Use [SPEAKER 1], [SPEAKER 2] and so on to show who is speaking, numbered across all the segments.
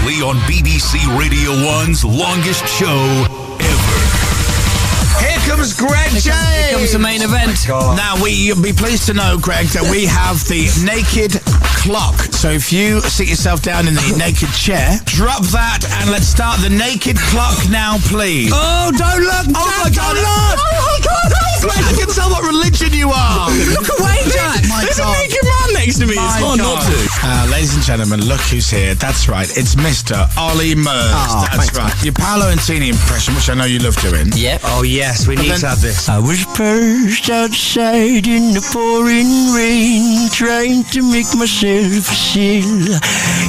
[SPEAKER 1] previously on BBC Radio 1's longest show ever.
[SPEAKER 2] Here comes Greg J.
[SPEAKER 3] Here comes the main event.
[SPEAKER 2] Now, you'll be pleased to know, Greg, that we have the naked clock. So if you sit yourself down in the naked chair, drop that, and let's start the naked clock now, please.
[SPEAKER 3] Oh, don't look!
[SPEAKER 2] Oh my God!
[SPEAKER 3] Look! Oh my God!
[SPEAKER 2] I can tell what religion you are.
[SPEAKER 3] Look away, Jack! There's a naked man next to me. It's hard not to.
[SPEAKER 2] Ladies and gentlemen, look who's here. That's right. It's Mr. Ollie Murs. That's right. Your Paolo Antini impression, which I know you love doing.
[SPEAKER 3] Yep.
[SPEAKER 4] Oh, yes, we need to have this.
[SPEAKER 5] I was perched outside in the pouring rain, trying to make myself a seal.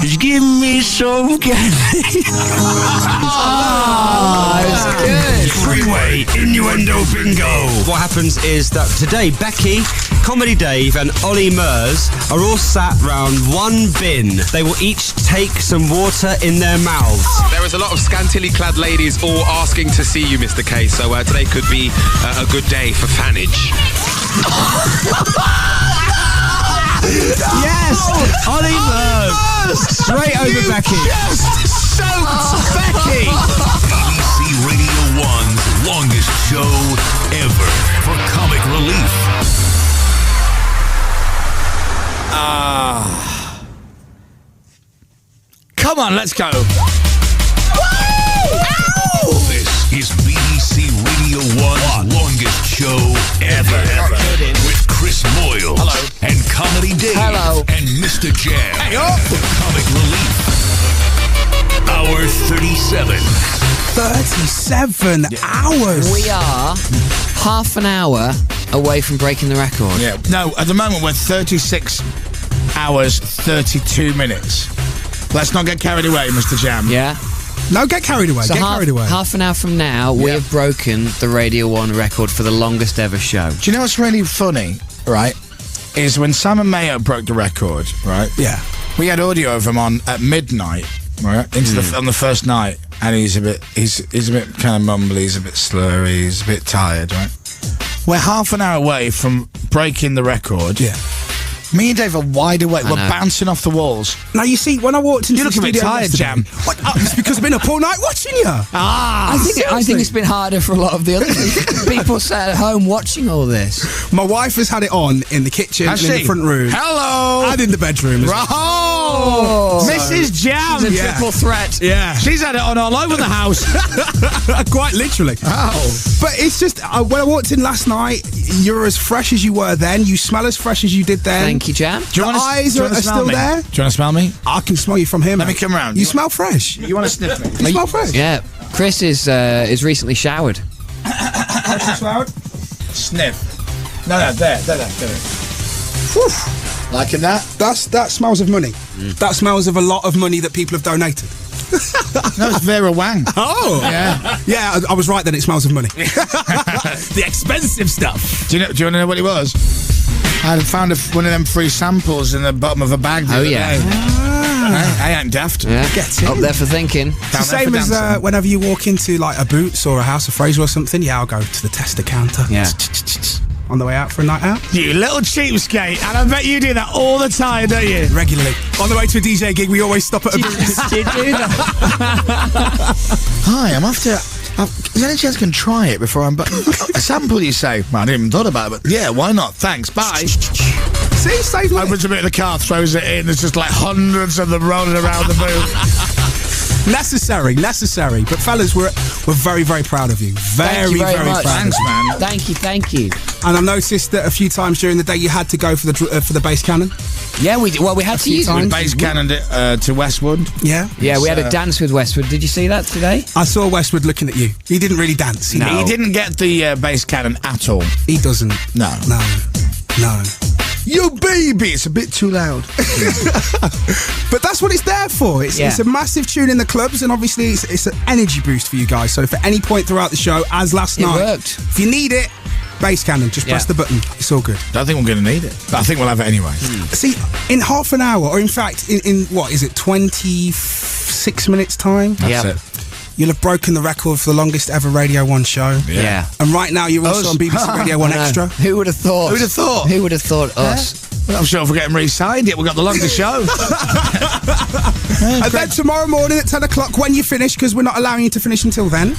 [SPEAKER 5] Just give me some candy.
[SPEAKER 3] It's good.
[SPEAKER 5] Freeway innuendo bingo.
[SPEAKER 4] What happens is that today, Becky, Comedy Dave and Ollie Murs are all sat round one bin. They will each take some water in their mouths.
[SPEAKER 6] There is a lot of scantily clad ladies all asking to see you, Mr. K, so today could be a good day for fanage.
[SPEAKER 3] Yes! Ollie Murs! Straight over Becky.
[SPEAKER 2] Just soaked Becky!
[SPEAKER 1] BBC Radio 1's longest show ever for comic relief.
[SPEAKER 2] Come on, let's go.
[SPEAKER 1] This is BBC Radio 1's longest show ever. With Chris Moyle.
[SPEAKER 2] Hello.
[SPEAKER 1] And Comedy Dave.
[SPEAKER 3] Hello.
[SPEAKER 1] And Mr. Jam.
[SPEAKER 2] Hey, oh.
[SPEAKER 1] For comic relief. Hour 37.
[SPEAKER 7] 37 hours.
[SPEAKER 3] We are half an hour away from breaking the record.
[SPEAKER 2] Yeah. No, at the moment we're 36 hours, 32 minutes. Let's not get carried away, Mr. Jam.
[SPEAKER 3] Yeah?
[SPEAKER 7] No, get carried away.
[SPEAKER 3] So
[SPEAKER 7] Get carried away.
[SPEAKER 3] half an hour from now, we have broken the Radio 1 record for the longest ever show.
[SPEAKER 2] Do you know what's really funny, right? Is when Simon Mayo broke the record, right?
[SPEAKER 7] Yeah.
[SPEAKER 2] We had audio of him on at midnight, right? On the first night, and he's a bit kind of mumbly, he's a bit slurry, he's a bit tired, right? We're half an hour away from breaking the record.
[SPEAKER 7] Yeah.
[SPEAKER 2] Me and Dave are wide awake. We're
[SPEAKER 3] know.
[SPEAKER 2] bouncing off the walls.
[SPEAKER 7] Now, you see, when I walked into
[SPEAKER 2] You
[SPEAKER 7] the
[SPEAKER 2] look a bit
[SPEAKER 7] studio
[SPEAKER 2] tired,
[SPEAKER 7] yesterday-
[SPEAKER 2] Jam.
[SPEAKER 7] Like, it's because I've been up all night watching you.
[SPEAKER 3] I think it's been harder for a lot of the other people sat at home watching all this.
[SPEAKER 7] My wife has had it on in the kitchen
[SPEAKER 2] Has
[SPEAKER 7] and in
[SPEAKER 2] she?
[SPEAKER 7] the front room.
[SPEAKER 2] Hello!
[SPEAKER 7] And in the bedroom. as well.
[SPEAKER 2] Oh! Mrs. Jam!
[SPEAKER 3] It's a
[SPEAKER 7] Yeah.
[SPEAKER 3] triple threat.
[SPEAKER 7] Yeah.
[SPEAKER 2] She's had it on all over the house.
[SPEAKER 7] Quite literally.
[SPEAKER 2] Oh.
[SPEAKER 7] But it's just, when I walked in last night, you're as fresh as you were then. You smell as fresh as you did then.
[SPEAKER 3] Thank you, Jam.
[SPEAKER 2] Do you
[SPEAKER 7] The
[SPEAKER 2] wanna-
[SPEAKER 7] eyes
[SPEAKER 2] do you
[SPEAKER 7] are
[SPEAKER 2] wanna smell
[SPEAKER 7] still
[SPEAKER 2] me?
[SPEAKER 7] there.
[SPEAKER 2] Do you want to smell me?
[SPEAKER 7] I can smell you from here,
[SPEAKER 2] Let me
[SPEAKER 7] mate.
[SPEAKER 2] come round.
[SPEAKER 7] You smell fresh.
[SPEAKER 2] You want to sniff me?
[SPEAKER 7] You smell fresh.
[SPEAKER 3] Yeah, Chris is recently showered.
[SPEAKER 2] Sniff. No, there. Whew. Liking that?
[SPEAKER 7] That smells of money. That smells of a lot of money that people have donated.
[SPEAKER 2] No, it's Vera Wang.
[SPEAKER 7] Oh.
[SPEAKER 2] Yeah.
[SPEAKER 7] Yeah, I was right then. It smells of money. The expensive stuff.
[SPEAKER 2] Do you want to know what it was? I found one of them free samples in the bottom of a bag the
[SPEAKER 3] Oh,
[SPEAKER 2] other
[SPEAKER 3] yeah.
[SPEAKER 2] day. I ain't daft.
[SPEAKER 3] Yeah.
[SPEAKER 7] Get in.
[SPEAKER 3] Up there for thinking.
[SPEAKER 7] It's the same as whenever you walk into like a Boots or a House of Fraser or something. Yeah, I'll go to the tester counter.
[SPEAKER 3] Yeah.
[SPEAKER 7] On the way out for a night out.
[SPEAKER 2] You little cheapskate. And I bet you do that all the time, don't you?
[SPEAKER 7] Regularly. On the way to a DJ gig, we always stop at a Boots.
[SPEAKER 3] Did you do that?
[SPEAKER 2] Hi, I'm after... is there any chance I can try it before I'm... a sample, you say? Well, I didn't even thought about it, but yeah, why not? Thanks, bye.
[SPEAKER 7] See, save money.
[SPEAKER 2] Opens a bit of the car, throws it in. There's just like hundreds of them rolling around the booth.
[SPEAKER 7] Necessary. But fellas, we're very, very proud of you.
[SPEAKER 3] Thank you very much.
[SPEAKER 7] proud.
[SPEAKER 2] Thanks, man.
[SPEAKER 3] Thank you.
[SPEAKER 7] And I've noticed that a few times during the day you had to go for the bass cannon.
[SPEAKER 3] Yeah, we had to
[SPEAKER 7] few
[SPEAKER 3] use
[SPEAKER 7] times.
[SPEAKER 3] it.
[SPEAKER 2] Base cannon to Westwood.
[SPEAKER 7] Yeah.
[SPEAKER 3] Yeah, we had a dance with Westwood. Did you see that today?
[SPEAKER 7] I saw Westwood looking at you. He didn't really dance.
[SPEAKER 2] He didn't get the base cannon at all.
[SPEAKER 7] He doesn't.
[SPEAKER 2] No. Yo, baby! It's a bit too loud.
[SPEAKER 7] But that's what it's there for. It's a massive tune in the clubs, and obviously it's an energy boost for you guys. So if at any point throughout the show, as last
[SPEAKER 3] It
[SPEAKER 7] night,
[SPEAKER 3] worked.
[SPEAKER 7] if you need it, bass cannon, just press the button. It's all good.
[SPEAKER 2] I think we're going to need it. But I think we'll have it anyway.
[SPEAKER 7] See, in half an hour, or in fact, in what is it, 26 minutes time?
[SPEAKER 2] That's
[SPEAKER 3] Yeah.
[SPEAKER 2] it.
[SPEAKER 7] You'll have broken the record for the longest ever Radio 1 show.
[SPEAKER 3] Yeah.
[SPEAKER 7] And right now you're also
[SPEAKER 2] Us.
[SPEAKER 7] on BBC Radio 1
[SPEAKER 3] I know.
[SPEAKER 7] Extra.
[SPEAKER 3] Who would have thought?
[SPEAKER 2] Who'd have thought?
[SPEAKER 3] Who would have thought us?
[SPEAKER 2] Well, I'm sure if we're getting re-signed, we've got the longest show.
[SPEAKER 7] And then tomorrow morning at 10 o'clock, when you finish, because we're not allowing you to finish until then,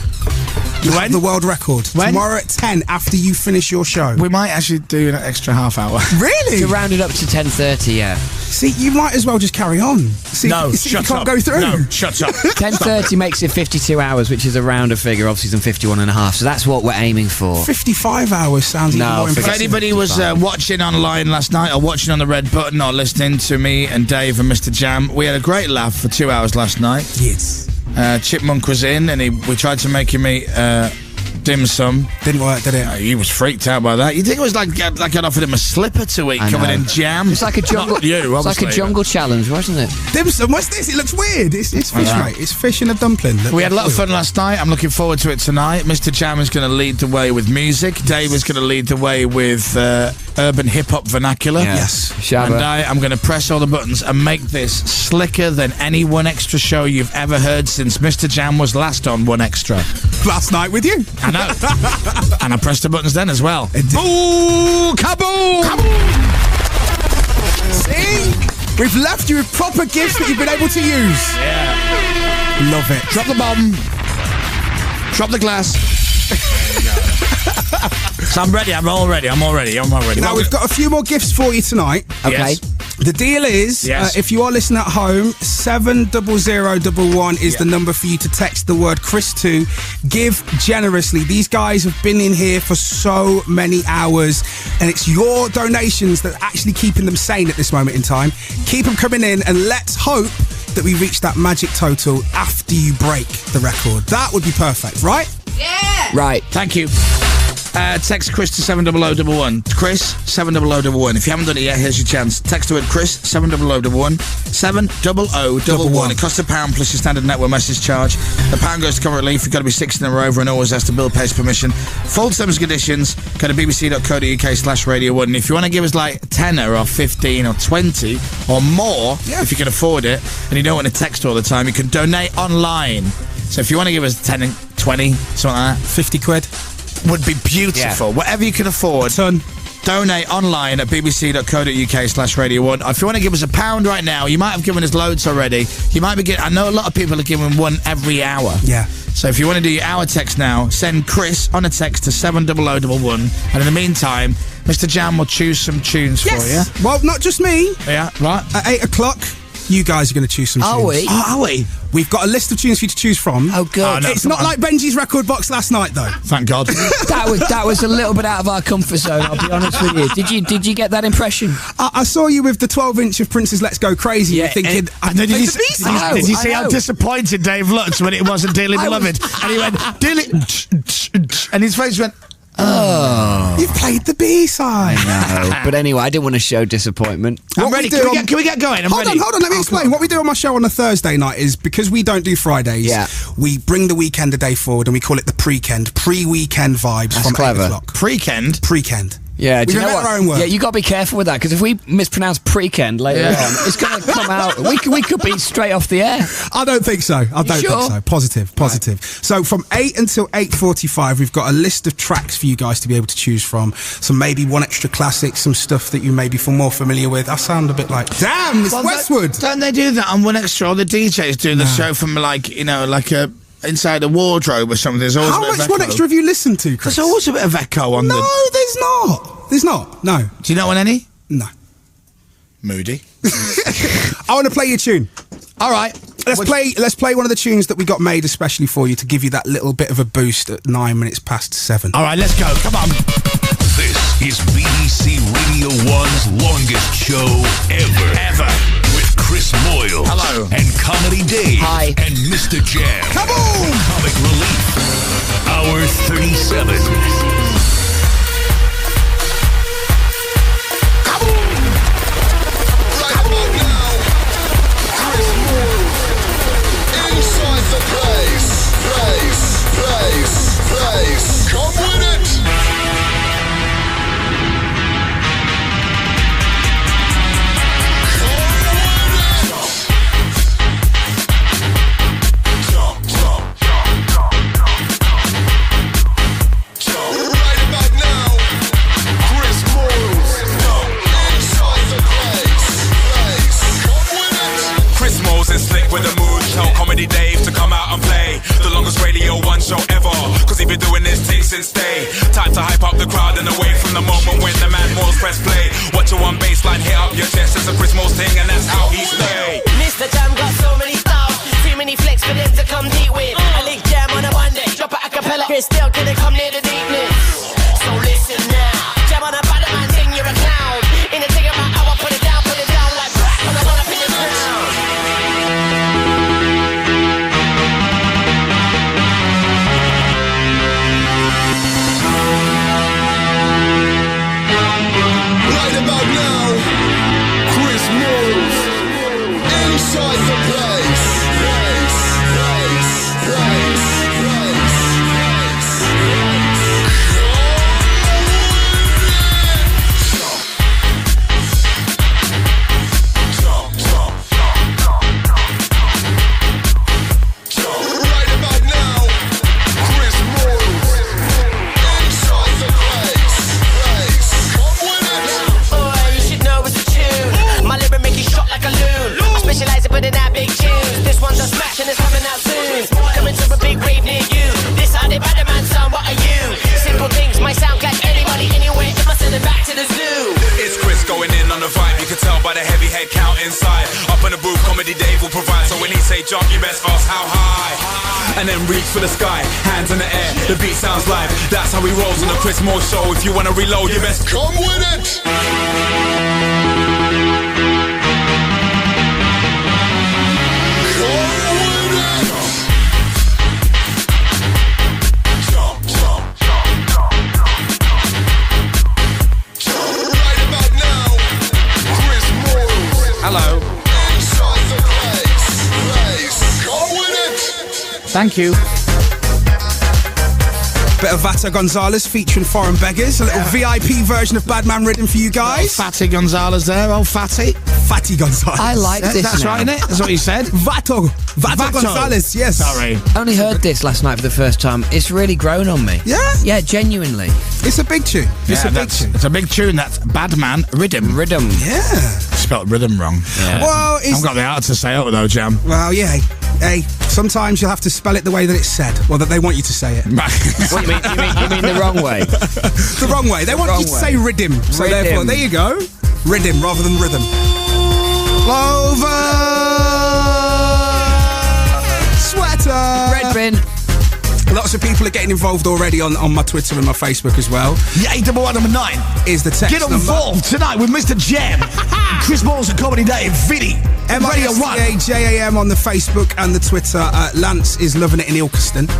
[SPEAKER 7] you have the world record.
[SPEAKER 2] When?
[SPEAKER 7] Tomorrow at 10, after you finish your show.
[SPEAKER 2] We might actually do an extra half hour.
[SPEAKER 7] Really?
[SPEAKER 3] To round it up to 10:30, yeah.
[SPEAKER 7] See, you might as well just carry on. See,
[SPEAKER 2] No,
[SPEAKER 7] see if
[SPEAKER 2] shut
[SPEAKER 7] you can't
[SPEAKER 2] up.
[SPEAKER 7] go through.
[SPEAKER 2] No, shut up.
[SPEAKER 3] 10:30 makes it 52 hours, which is a rounder figure, obviously, than 51 and a half. So that's what we're aiming for.
[SPEAKER 7] 55 hours sounds even
[SPEAKER 3] No,
[SPEAKER 7] more
[SPEAKER 2] If
[SPEAKER 7] impressive.
[SPEAKER 2] anybody was watching online last night or watching on the red button or listening to me and Dave and Mr. Jam, we had a great laugh for 2 hours last night.
[SPEAKER 7] Yes.
[SPEAKER 2] Chipmunk was in and we tried to make him eat dim sum.
[SPEAKER 7] Didn't work, did it?
[SPEAKER 2] He was freaked out by that. You think it was like I'd offered him a slipper to eat
[SPEAKER 3] I
[SPEAKER 2] covered
[SPEAKER 3] know.
[SPEAKER 2] in jam?
[SPEAKER 3] It's like a jungle.
[SPEAKER 2] Not you,
[SPEAKER 3] it's like a
[SPEAKER 2] obviously.
[SPEAKER 3] jungle challenge, wasn't it?
[SPEAKER 7] Dim sum, what's this? It looks weird. It's fish,
[SPEAKER 2] know.
[SPEAKER 7] mate. It's fish in a dumpling.
[SPEAKER 2] We had a lot of fun last night. I'm looking forward to it tonight. Mr. Jam is going to lead the way with music. Dave is going to lead the way with urban hip-hop vernacular.
[SPEAKER 3] Yeah.
[SPEAKER 7] Yes.
[SPEAKER 3] Shabba.
[SPEAKER 2] And I'm going to press all the buttons and make this slicker than any One Extra show you've ever heard since Mr. Jam was last on One Extra.
[SPEAKER 7] Last night with you.
[SPEAKER 2] I know. And I pressed the buttons then as well.
[SPEAKER 7] Boo! Kaboom! See? We've left you with proper gifts that you've been able to use.
[SPEAKER 2] Yeah.
[SPEAKER 7] Love it.
[SPEAKER 2] Drop the bomb. Drop the glass. So I'm ready. I'm all ready.
[SPEAKER 7] Now, we've got a few more gifts for you tonight.
[SPEAKER 3] Okay.
[SPEAKER 2] Yes.
[SPEAKER 7] The deal is,
[SPEAKER 2] Yes.
[SPEAKER 7] if you are listening at home, 70011 is the number for you to text the word Chris to. Give generously. These guys have been in here for so many hours, and it's your donations that are actually keeping them sane at this moment in time. Keep them coming in, and let's hope that we reach that magic total after you break the record. That would be perfect, right?
[SPEAKER 3] Right.
[SPEAKER 2] Thank you. Text Chris to 70011. Chris, 70011. If you haven't done it yet, here's your chance. Text the word Chris, 70011. 70011. It costs £1 plus your standard network message charge. The pound goes to cover relief. You've got to be 16 or over and always has to bill pays permission. Full terms and conditions. Go to bbc.co.uk/Radio 1. And if you want to give us like a tenner or 15 or 20 or more, if you can afford it, and you don't want to text all the time, you can donate online. So if you want to give us 10 and 20, something like that,
[SPEAKER 7] 50 quid.
[SPEAKER 2] would be beautiful. Whatever you can afford.
[SPEAKER 7] Ton.
[SPEAKER 2] Donate online at bbc.co.uk/Radio 1. If you want to give us £1 right now, you might have given us loads already. You might be getting, I know a lot of people are giving one every hour.
[SPEAKER 7] Yeah.
[SPEAKER 2] So if you want to do your hour text now, send Chris on a text to 70011. And in the meantime, Mr. Jam will choose some tunes for you.
[SPEAKER 7] Well, not just me.
[SPEAKER 2] Yeah, right.
[SPEAKER 7] At 8 o'clock, you guys are going to choose some tunes.
[SPEAKER 3] Are we?
[SPEAKER 2] Oh, are we?
[SPEAKER 7] We've got a list of tunes for you to choose from.
[SPEAKER 3] Oh, good.
[SPEAKER 2] Oh, no.
[SPEAKER 7] It's
[SPEAKER 2] come
[SPEAKER 7] not
[SPEAKER 2] on.
[SPEAKER 7] like Benji's record box last night, though.
[SPEAKER 2] Thank God.
[SPEAKER 3] That was a little bit out of our comfort zone, I'll be honest with you. Did you get that impression?
[SPEAKER 7] I saw you with the 12-inch of Prince's Let's Go Crazy.
[SPEAKER 3] Yeah,
[SPEAKER 7] You're thinking,
[SPEAKER 2] And then did you
[SPEAKER 3] I
[SPEAKER 2] see how
[SPEAKER 3] know.
[SPEAKER 2] disappointed Dave looked when it wasn't Dearly
[SPEAKER 3] I
[SPEAKER 2] Beloved?
[SPEAKER 3] was-
[SPEAKER 2] And he went, Dearly... And his face went...
[SPEAKER 7] You've played the B-side.
[SPEAKER 3] No. But anyway, I didn't want to show disappointment.
[SPEAKER 2] I'm
[SPEAKER 7] What
[SPEAKER 2] ready.
[SPEAKER 7] we do on-
[SPEAKER 2] Can we get going? I'm
[SPEAKER 7] Hold
[SPEAKER 2] ready.
[SPEAKER 7] on, let me explain. What we do on my show on a Thursday night is, because we don't do Fridays,
[SPEAKER 3] Yeah.
[SPEAKER 7] we bring the weekend a day forward and we call it the pre-kend. Pre-weekend vibes
[SPEAKER 3] That's
[SPEAKER 7] from
[SPEAKER 3] clever.
[SPEAKER 7] 8 o'clock.
[SPEAKER 2] Pre-Kend.
[SPEAKER 7] Pre-kend.
[SPEAKER 3] Yeah, do
[SPEAKER 7] We
[SPEAKER 3] you know
[SPEAKER 7] invent
[SPEAKER 3] what?
[SPEAKER 7] our own word.
[SPEAKER 3] Yeah, you got to be careful with that, because if we mispronounce pre-kend later on, it's going to come out. We could be straight off the air.
[SPEAKER 7] I don't think so. I don't
[SPEAKER 3] sure?
[SPEAKER 7] think so. Positive. So from 8 until 8:45, we've got a list of tracks for you guys to be able to choose from. Some maybe One Extra classics, some stuff that you may be more familiar with. I sound a bit like, damn, it's Westwood.
[SPEAKER 2] Don't they do that on One Extra? All the DJs do the show from like inside a wardrobe or something. There's always
[SPEAKER 7] How
[SPEAKER 2] a bit
[SPEAKER 7] much
[SPEAKER 2] of
[SPEAKER 7] One
[SPEAKER 2] echo.
[SPEAKER 7] Extra have you listened to, Chris?
[SPEAKER 2] There's always a bit of echo on
[SPEAKER 7] No,
[SPEAKER 2] the...
[SPEAKER 7] there's not. There's not. No.
[SPEAKER 2] Do you know on any?
[SPEAKER 7] No.
[SPEAKER 2] Moody.
[SPEAKER 7] I want to play your tune.
[SPEAKER 2] All right.
[SPEAKER 7] Let's play one of the tunes that we got made especially for you to give you that little bit of a boost at 9 minutes past 7.
[SPEAKER 2] All right, let's go. Come on.
[SPEAKER 1] This is BBC Radio 1's longest show ever. With Chris Moyle.
[SPEAKER 2] Hello.
[SPEAKER 1] And Comedy Dave.
[SPEAKER 3] Hi.
[SPEAKER 1] And Mr. Jam.
[SPEAKER 7] Kaboom!
[SPEAKER 1] Comic Relief. Hour 37.
[SPEAKER 8] Come with it! Right slick with the mood. Tell Comedy Dave to come out and play the longest Radio 1 show ever, cause he been doing this thing since day. Time to hype up the crowd and away from the moment when the man Moles press play. Watch your one baseline hit up your chest. It's a Chris Moles thing and that's how he stay.
[SPEAKER 9] Mr. Jam got so many styles, too many flicks for them to come deep with. I lick Jam on a Monday, drop it a cappella, Chris still couldn't come near the deepness. So listen now, Jam on a bad man thing, you're a clown. In the thing of my hour, put it down like crack on the one up in the ground.
[SPEAKER 10] Right about now, Chris Moles inside the place.
[SPEAKER 9] Putting out big tunes. This one's a smash and it's coming out soon. Coming to a big rave near you. This how they bad man sound, what are you? Simple things might sound like anybody anyway. If I send it back to the zoo.
[SPEAKER 8] It's Chris going in on the vibe. You can tell by the heavy head count inside. Up in the booth, Comedy Dave will provide. So when he say jump, you best ask how high. And then reach for the sky, hands in the air. The beat sounds live. That's how he rolls on the Chris Moore show. If you wanna reload, you best
[SPEAKER 10] come with it.
[SPEAKER 2] Hello. Thank you.
[SPEAKER 7] Bit of Vata Gonzalez featuring Foreign Beggars. A little VIP version of Badman Rhythm for you guys.
[SPEAKER 2] Fatty Gonzalez there, old Fatty.
[SPEAKER 7] Fatty Gonzalez.
[SPEAKER 3] I like this.
[SPEAKER 2] That's
[SPEAKER 3] now.
[SPEAKER 2] right, innit? That's what you said.
[SPEAKER 7] Vato Gonzalez, yes.
[SPEAKER 2] Sorry.
[SPEAKER 3] Only heard this last night for the first time. It's really grown on me.
[SPEAKER 7] Yeah?
[SPEAKER 3] Yeah, genuinely.
[SPEAKER 7] It's a big tune. It's a big tune.
[SPEAKER 2] It's a big tune. That's Badman Rhythm.
[SPEAKER 3] Rhythm.
[SPEAKER 7] Yeah.
[SPEAKER 2] Spelt rhythm wrong.
[SPEAKER 3] Yeah.
[SPEAKER 7] Well, it's...
[SPEAKER 2] I've got the art to say it though, Jam.
[SPEAKER 7] Well, yeah. Hey, sometimes you'll have to spell it the way that it's said, or that they want you to say it.
[SPEAKER 3] What, you mean the wrong way?
[SPEAKER 7] The wrong way. They want you to say rhythm. So
[SPEAKER 3] Rhythm.
[SPEAKER 7] therefore, there you go. Rhythm rather than rhythm. Clover Sweater.
[SPEAKER 3] Red bin.
[SPEAKER 7] Lots of people are getting involved already on my Twitter and my Facebook as well.
[SPEAKER 2] Yeah, 811-9
[SPEAKER 7] is the text
[SPEAKER 2] Get involved tonight with Mr. Jam, Chris Moles and Comedy Dave, Vinny, and Radio 1.
[SPEAKER 7] JAM on the Facebook and the Twitter. Lance is loving it in Ilkeston.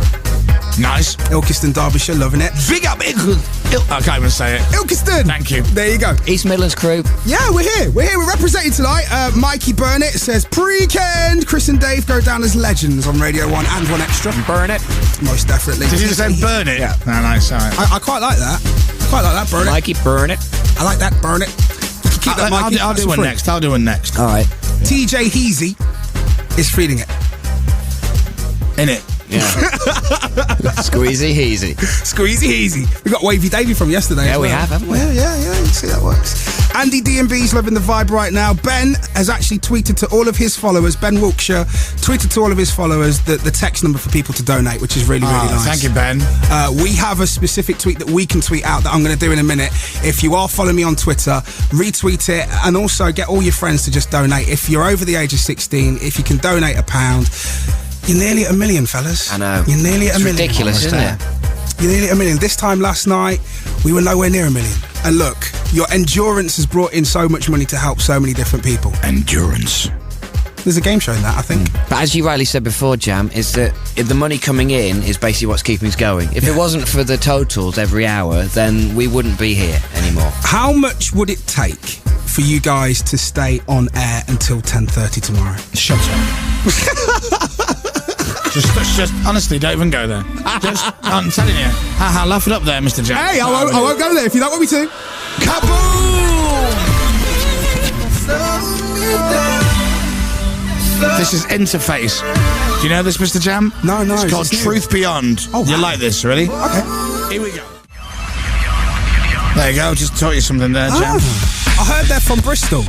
[SPEAKER 2] Nice.
[SPEAKER 7] Ilkeston, Derbyshire, loving it.
[SPEAKER 2] Big up I can't even say it.
[SPEAKER 7] Ilkeston.
[SPEAKER 2] Thank you.
[SPEAKER 7] There you go.
[SPEAKER 3] East Midlands crew.
[SPEAKER 7] Yeah, we're here. We're representing tonight. Mikey Burnett says, pre-Kend, Chris and Dave go down as legends on Radio 1 and 1 Extra.
[SPEAKER 3] Burn it.
[SPEAKER 7] Most definitely.
[SPEAKER 2] Did you just say burn it?
[SPEAKER 7] Yeah.
[SPEAKER 2] No, nice. All right.
[SPEAKER 7] I quite like that. I quite like that, Burn it.
[SPEAKER 3] Mikey, burn it.
[SPEAKER 7] I like that, Burn it. You can keep that, Mikey.
[SPEAKER 2] I'll do one next. I'll do one next.
[SPEAKER 3] All right.
[SPEAKER 7] TJ Heasy is feeling it.
[SPEAKER 2] In it.
[SPEAKER 3] Yeah. Squeezy Heasy.
[SPEAKER 7] Squeezy Heasy. We got Wavy Davey from yesterday.
[SPEAKER 3] Yeah,
[SPEAKER 7] as well.
[SPEAKER 3] we have, haven't we?
[SPEAKER 7] Yeah. You see that works. Andy D&B's loving the vibe right now. Ben has actually tweeted to all of his followers. Ben Wilkshire tweeted to all of his followers the text number for people to donate, which is really nice.
[SPEAKER 2] Thank you, Ben.
[SPEAKER 7] We have a specific tweet that we can tweet out that I'm going to do in a minute. If you are following me on Twitter, retweet it and also get all your friends to just donate. If you're over the age of 16, if you can donate £1, you're nearly at 1 million, fellas.
[SPEAKER 3] I know.
[SPEAKER 7] You're nearly at 1 million.
[SPEAKER 3] Ridiculous, isn't it?
[SPEAKER 7] You're nearly at 1 million. This time last night, we were nowhere near 1 million. And look, your endurance has brought in so much money to help so many different people.
[SPEAKER 2] Endurance.
[SPEAKER 7] There's a game show in that, I think.
[SPEAKER 3] But as you rightly said before, Jam, is that if the money coming in is basically what's keeping us going. If it wasn't for the totals every hour, then we wouldn't be here anymore.
[SPEAKER 7] How much would it take for you guys to stay on air until 10:30 tomorrow?
[SPEAKER 2] Shut up. Just honestly, don't even go there. I'm telling you. Haha, laugh it up there, Mr. Jack.
[SPEAKER 7] Hey, I won't go there if you don't want me to.
[SPEAKER 2] Kaboom! This is Interface. Do you know this, Mr. Jam?
[SPEAKER 7] No.
[SPEAKER 2] It's called Truth Beyond.
[SPEAKER 7] Oh, wow.
[SPEAKER 2] You like this, really?
[SPEAKER 7] Okay.
[SPEAKER 2] Here we go. There you go. Just taught you something there, Jam.
[SPEAKER 7] I heard they're from Bristol.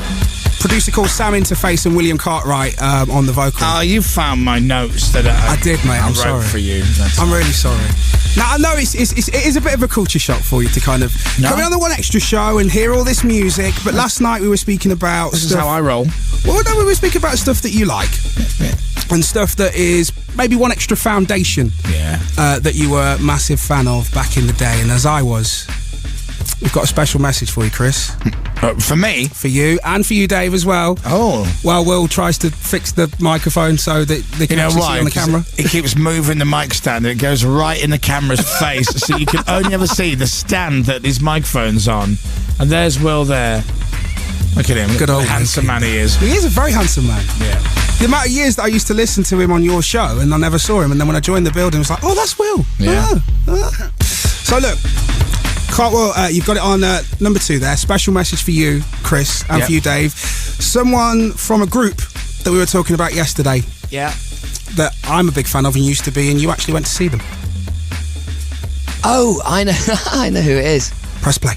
[SPEAKER 7] producer called Sam Interface and William Cartwright on the vocal.
[SPEAKER 2] Oh, you found my notes that
[SPEAKER 7] I did, mate.
[SPEAKER 2] I
[SPEAKER 7] I'm
[SPEAKER 2] wrote
[SPEAKER 7] sorry
[SPEAKER 2] for you.
[SPEAKER 7] I'm really sorry. Now, I know it is a bit of a culture shock for you to kind of come in on the One Extra show and hear all this music, but last night we were speaking about
[SPEAKER 2] This
[SPEAKER 7] stuff...
[SPEAKER 2] is how I roll.
[SPEAKER 7] Well, no, we were speaking about stuff that you like. And stuff that is maybe One Extra Foundation that you were a massive fan of back in the day, and as I was. We've got a special message for you, Chris.
[SPEAKER 2] For me?
[SPEAKER 7] For you, and for you, Dave, as well.
[SPEAKER 2] Oh.
[SPEAKER 7] Well, Will tries to fix the microphone so that they can actually see it on the camera.
[SPEAKER 2] It keeps moving the mic stand and it goes right in the camera's face, so you can only ever see the stand that his microphone's on. And there's Will there. Look at him.
[SPEAKER 7] Good old
[SPEAKER 2] handsome man he is.
[SPEAKER 7] He is a very handsome man.
[SPEAKER 2] Yeah.
[SPEAKER 7] The amount of years that I used to listen to him on your show and I never saw him, and then when I joined the building, I was like, oh, that's Will.
[SPEAKER 2] Yeah.
[SPEAKER 7] So look, Cartwell, you've got it on number 2 there. Special message for you, Chris, and for you, Dave. Someone from a group that we were talking about yesterday.
[SPEAKER 3] Yeah.
[SPEAKER 7] That I'm a big fan of and used to be, and you actually went to see them.
[SPEAKER 3] Oh, I know. I know who it is.
[SPEAKER 7] Press play.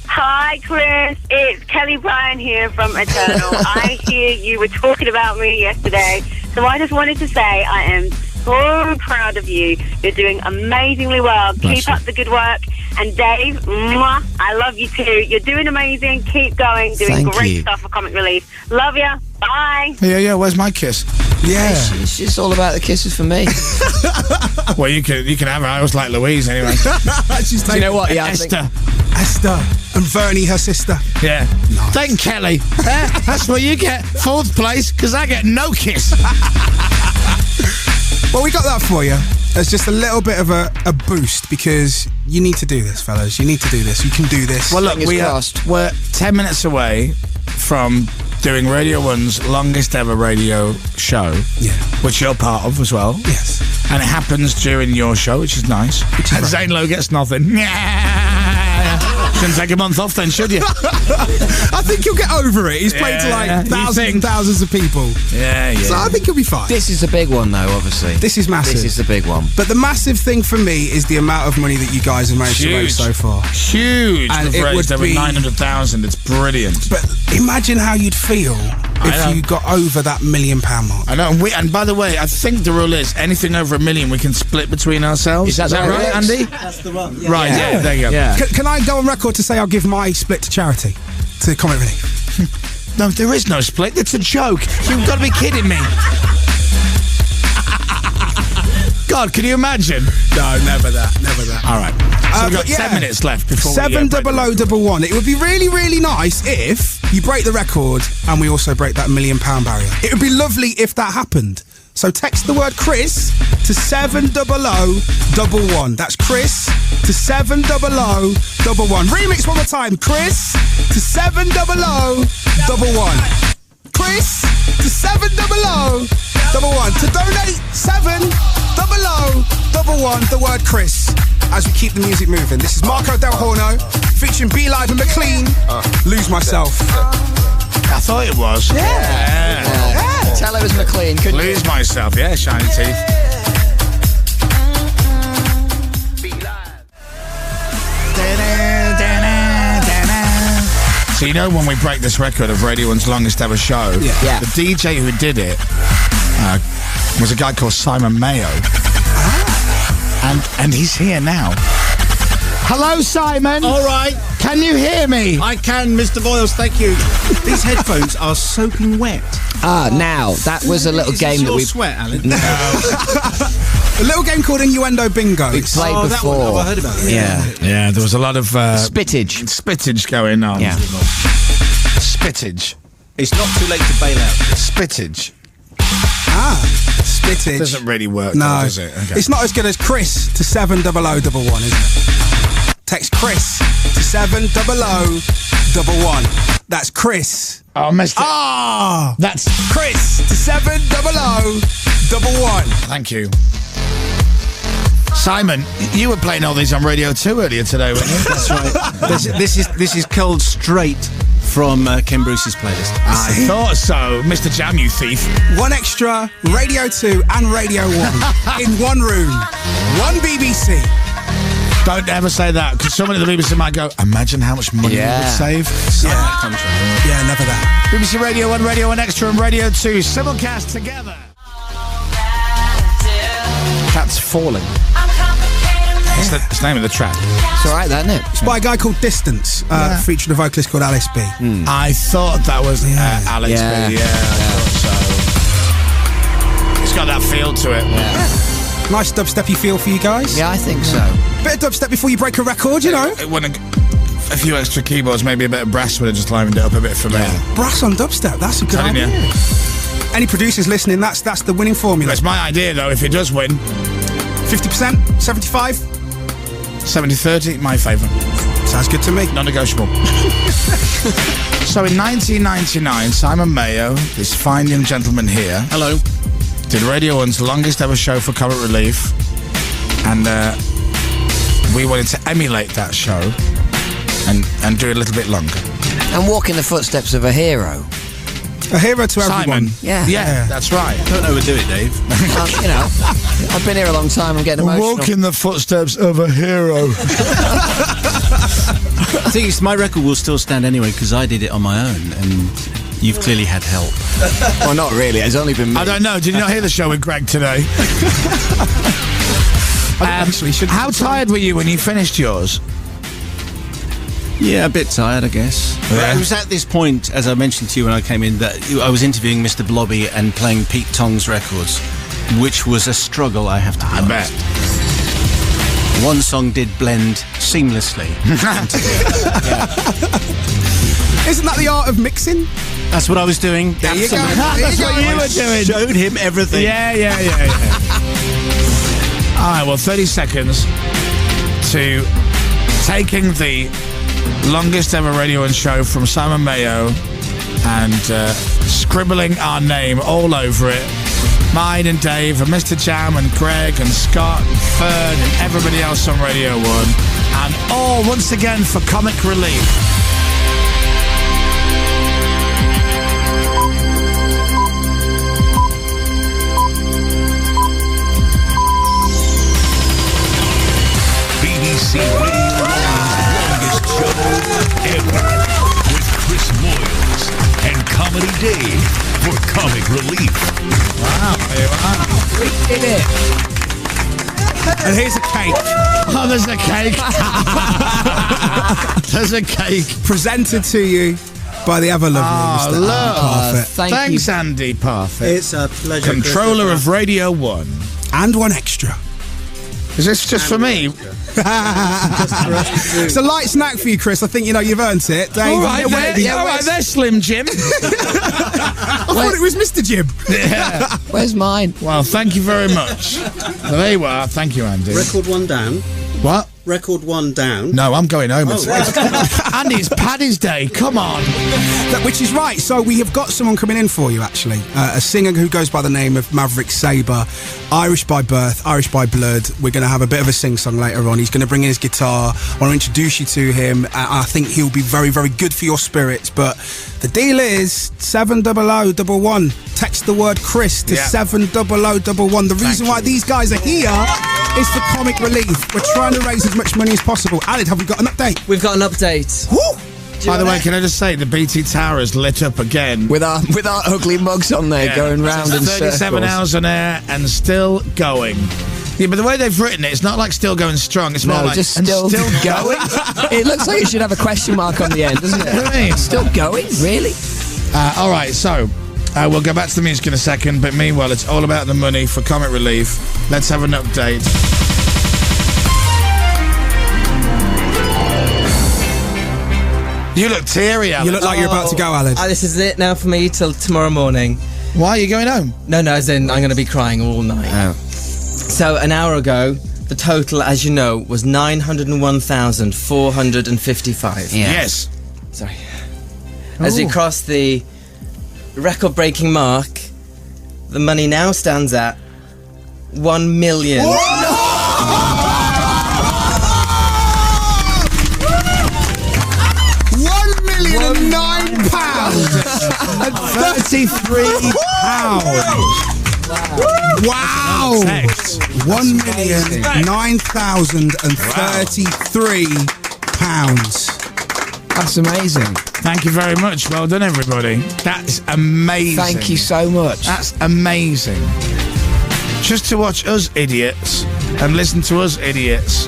[SPEAKER 11] Hi, Chris. It's Kelly Bryan here from Eternal. I hear you were talking about me yesterday, so I just wanted to say I am so proud of you. You're doing amazingly well. Keep up the good work. And Dave, mwah, I love you too. You're doing amazing. Keep going. Doing great stuff for Comic Relief. Love ya. Bye.
[SPEAKER 2] Yeah. Where's my kiss?
[SPEAKER 7] Yeah.
[SPEAKER 3] It's just all about the kisses for me.
[SPEAKER 2] Well, you can have her. I always like Louise anyway.
[SPEAKER 7] She's
[SPEAKER 3] Do you know what? Yeah,
[SPEAKER 7] Esther and Vernie, her sister.
[SPEAKER 2] Yeah. Nice. Thank Kelly. That's what you get. 4th place, because I get no kiss.
[SPEAKER 7] Well, we got that for you. It's just a little bit of a boost, because you need to do this, fellas. You need to do this. You can do this.
[SPEAKER 2] Well, look, we're 10 minutes away from doing Radio 1's longest ever radio show, which you're part of as well.
[SPEAKER 7] Yes.
[SPEAKER 2] And it happens during your show, which is nice. And Zane Lowe gets nothing. Shouldn't take a month off then, should you?
[SPEAKER 7] I think you'll get over it. He's played to like thousands and thousands of people.
[SPEAKER 2] Yeah.
[SPEAKER 7] So I think he'll be fine.
[SPEAKER 3] This is the big one, though, obviously.
[SPEAKER 7] This is massive.
[SPEAKER 3] This is the big one.
[SPEAKER 7] But the massive thing for me is the amount of money that you guys have managed to raise so far.
[SPEAKER 2] Huge.
[SPEAKER 7] And
[SPEAKER 2] We've
[SPEAKER 7] it
[SPEAKER 2] raised
[SPEAKER 7] would
[SPEAKER 2] over
[SPEAKER 7] be
[SPEAKER 2] 900,000. It's brilliant.
[SPEAKER 7] But imagine how you'd feel if you got over that £1 million mark.
[SPEAKER 2] I know. And by the way, I think the rule is anything over $1 million we can split between ourselves.
[SPEAKER 3] Is that
[SPEAKER 2] right, Andy?
[SPEAKER 12] That's the one.
[SPEAKER 2] Yeah. Right, yeah, there you go.
[SPEAKER 3] Yeah.
[SPEAKER 7] Can I go on record to say I'll give my split to charity, to Comic Relief?
[SPEAKER 2] No, there is no split. It's a joke. You've got to be kidding me. God, can you imagine?
[SPEAKER 7] No, never that.
[SPEAKER 2] All right. So we've got 10 minutes left before
[SPEAKER 7] 70011. It would be really, really nice if you break the record and we also break that £1 million barrier. It would be lovely if that happened. So text the word Chris to 70011. That's Chris to 70011. Remix one more time. Chris to 70011. Chris to 70011. To donate 70011. The word Chris. As we keep the music moving. This is Marco Del Horno featuring B Live and McLean. Lose Myself.
[SPEAKER 2] I thought it was.
[SPEAKER 3] Yeah. Tell it was McLean. Couldn't
[SPEAKER 2] Lose Myself. Yeah, shiny teeth. So you know when we break this record of Radio 1's longest ever show, the DJ who did it was a guy called Simon Mayo. And he's here now. Hello, Simon.
[SPEAKER 12] All right.
[SPEAKER 2] Can you hear me?
[SPEAKER 12] I can, Mr. Boyles, thank you. These headphones are soaking wet.
[SPEAKER 3] Now, that was a little game that we...
[SPEAKER 12] sweat, Alan?
[SPEAKER 3] No.
[SPEAKER 7] A little game called Innuendo Bingo.
[SPEAKER 3] We played before.
[SPEAKER 12] That one. I heard about it.
[SPEAKER 2] Yeah, there was a lot of...
[SPEAKER 3] Spittage
[SPEAKER 2] going on.
[SPEAKER 3] Yeah.
[SPEAKER 2] Spittage.
[SPEAKER 12] It's not too late to bail out.
[SPEAKER 2] Spittage.
[SPEAKER 7] Spittage.
[SPEAKER 2] Doesn't really work,
[SPEAKER 7] no.
[SPEAKER 2] does it? Okay.
[SPEAKER 7] It's not as good as Chris to 70011, is it? Text Chris to 70011. That's Chris.
[SPEAKER 2] Oh, I missed it.
[SPEAKER 7] That's Chris to 70011.
[SPEAKER 2] Thank you. Simon, you were playing all these on Radio 2 earlier today, weren't you?
[SPEAKER 12] That's right. This is culled straight from Ken Bruce's playlist.
[SPEAKER 2] I thought so, Mr. Jam, you thief.
[SPEAKER 7] One Extra, Radio 2 and Radio 1 in one room. One BBC.
[SPEAKER 2] Don't ever say that, because someone at the BBC might go, imagine how much money you would save.
[SPEAKER 7] Yeah, never that.
[SPEAKER 2] BBC Radio 1, Radio 1 Extra and Radio 2 simulcast together. Cat's Falling. It's the name of the track.
[SPEAKER 3] It's alright, that, isn't it?
[SPEAKER 7] It's by a guy called Distance, featuring a vocalist called Alice B.
[SPEAKER 2] I thought that was Alex B. I thought so. It's got that feel to it.
[SPEAKER 7] Nice dubsteppy feel for you guys.
[SPEAKER 3] Yeah, I think so.
[SPEAKER 7] Bit of dubstep before you break a record, you know.
[SPEAKER 2] It wouldn't. A few extra keyboards, maybe a bit of brass would have just livened it up a bit for me.
[SPEAKER 7] Brass on dubstep, that's a good idea. Any producers listening, that's the winning formula.
[SPEAKER 2] That's my idea, though, if it does win.
[SPEAKER 7] 50%? 75?
[SPEAKER 2] 70-30, my favourite.
[SPEAKER 7] Sounds good to me.
[SPEAKER 2] Non-negotiable. So in 1999, Simon Mayo, this fine young gentleman here...
[SPEAKER 12] Hello.
[SPEAKER 2] ...did Radio 1's longest ever show for Comic Relief. And we wanted to emulate that show and do it a little bit longer.
[SPEAKER 3] And walk in the footsteps of a hero.
[SPEAKER 7] A hero to everyone.
[SPEAKER 3] Yeah.
[SPEAKER 2] Yeah, that's right.
[SPEAKER 12] Don't overdo it, Dave.
[SPEAKER 3] You know, I've been here a long time, I'm getting emotional.
[SPEAKER 2] Walk in the footsteps of a hero.
[SPEAKER 12] The thing is, my record will still stand anyway because I did it on my own, and you've clearly had help.
[SPEAKER 3] Well, not really. It's only been me.
[SPEAKER 2] I don't know. Did you not hear the show with Greg today? How tired were you when you finished yours?
[SPEAKER 12] Yeah, a bit tired, I guess.
[SPEAKER 2] Yeah.
[SPEAKER 12] It was at this point, as I mentioned to you when I came in, that I was interviewing Mr. Blobby and playing Pete Tong's records, which was a struggle, I have to be honest. One song did blend seamlessly.
[SPEAKER 7] Isn't that the art of mixing?
[SPEAKER 12] That's what I was doing.
[SPEAKER 7] There you go.
[SPEAKER 2] That's what you were doing.
[SPEAKER 12] Showed him everything.
[SPEAKER 2] Yeah. All right, well, 30 seconds to taking the longest ever Radio 1 show from Simon Mayo and scribbling our name all over it. Mine and Dave and Mr. Jam and Greg and Scott and Fern and everybody else on Radio 1. And all once again for Comic Relief.
[SPEAKER 1] BBC Radio 1's longest show ever, with Chris Moyles and Comedy Dave for Comic Relief.
[SPEAKER 2] Wow,
[SPEAKER 3] we did it.
[SPEAKER 7] And here's a cake.
[SPEAKER 2] Oh, there's a cake. There's a cake.
[SPEAKER 7] Presented to you by the ever lovely Mr. Andy Parfitt.
[SPEAKER 2] Thanks, Andy Parfitt.
[SPEAKER 13] It's a pleasure.
[SPEAKER 2] Controller of Radio 1.
[SPEAKER 7] And one extra.
[SPEAKER 2] Is this just for me?
[SPEAKER 7] It's a light snack for you, Chris. I think, you've earned it. Dave,
[SPEAKER 2] All right, there, Slim Jim.
[SPEAKER 7] I thought it was Mr. Jim.
[SPEAKER 2] Yeah.
[SPEAKER 3] Where's mine?
[SPEAKER 2] Well, thank you very much. Well, there you are. Thank you, Andy.
[SPEAKER 13] Record one down.
[SPEAKER 2] What?
[SPEAKER 13] Record one down.
[SPEAKER 2] No, I'm going home.
[SPEAKER 13] Andy,
[SPEAKER 2] it's Paddy's Day. Come on.
[SPEAKER 7] Which is right. So we have got someone coming in for you, actually. A singer who goes by the name of Maverick Sabre. Irish by birth, Irish by blood. We're going to have a bit of a sing-song later on. He's going to bring in his guitar. I want to introduce you to him. I think he'll be very, very good for your spirits. But the deal is 70011. Text the word Chris to 70011. The reason why these guys are here is for Comic Relief. We're trying to raise as much money as possible. Alid, have we got an update?
[SPEAKER 14] We've got an update.
[SPEAKER 7] Woo!
[SPEAKER 2] By the way, can I just say the BT Tower is lit up again
[SPEAKER 3] with our ugly mugs on there, going round in
[SPEAKER 2] 37
[SPEAKER 3] circles.
[SPEAKER 2] hours on air and still going. Yeah, but the way they've written it, it's not like still going strong. It's more like
[SPEAKER 3] just
[SPEAKER 2] and
[SPEAKER 3] still
[SPEAKER 2] going.
[SPEAKER 3] It looks like it should have a question mark on the end, doesn't it?
[SPEAKER 2] What do you mean?
[SPEAKER 3] Still going, really?
[SPEAKER 2] All right, so we'll go back to the music in a second. But meanwhile, it's all about the money for Comic Relief. Let's have an update. You look teary, Alid.
[SPEAKER 7] You look like you're about to go, Alid.
[SPEAKER 14] This is it now for me till tomorrow morning.
[SPEAKER 2] Why are you going home?
[SPEAKER 14] No, as in I'm going to be crying all night.
[SPEAKER 3] Oh.
[SPEAKER 14] So an hour ago, the total, as you know, was 901,455.
[SPEAKER 3] Yeah.
[SPEAKER 2] Yes.
[SPEAKER 14] Sorry. As we cross the record-breaking mark, the money now stands at 1 million.
[SPEAKER 2] £1,009,33. Wow.
[SPEAKER 7] £1,009,033.
[SPEAKER 3] That's amazing.
[SPEAKER 2] Thank you very much. Well done, everybody. That's amazing.
[SPEAKER 3] Thank you so much.
[SPEAKER 2] That's amazing. Just to watch us idiots and listen to us idiots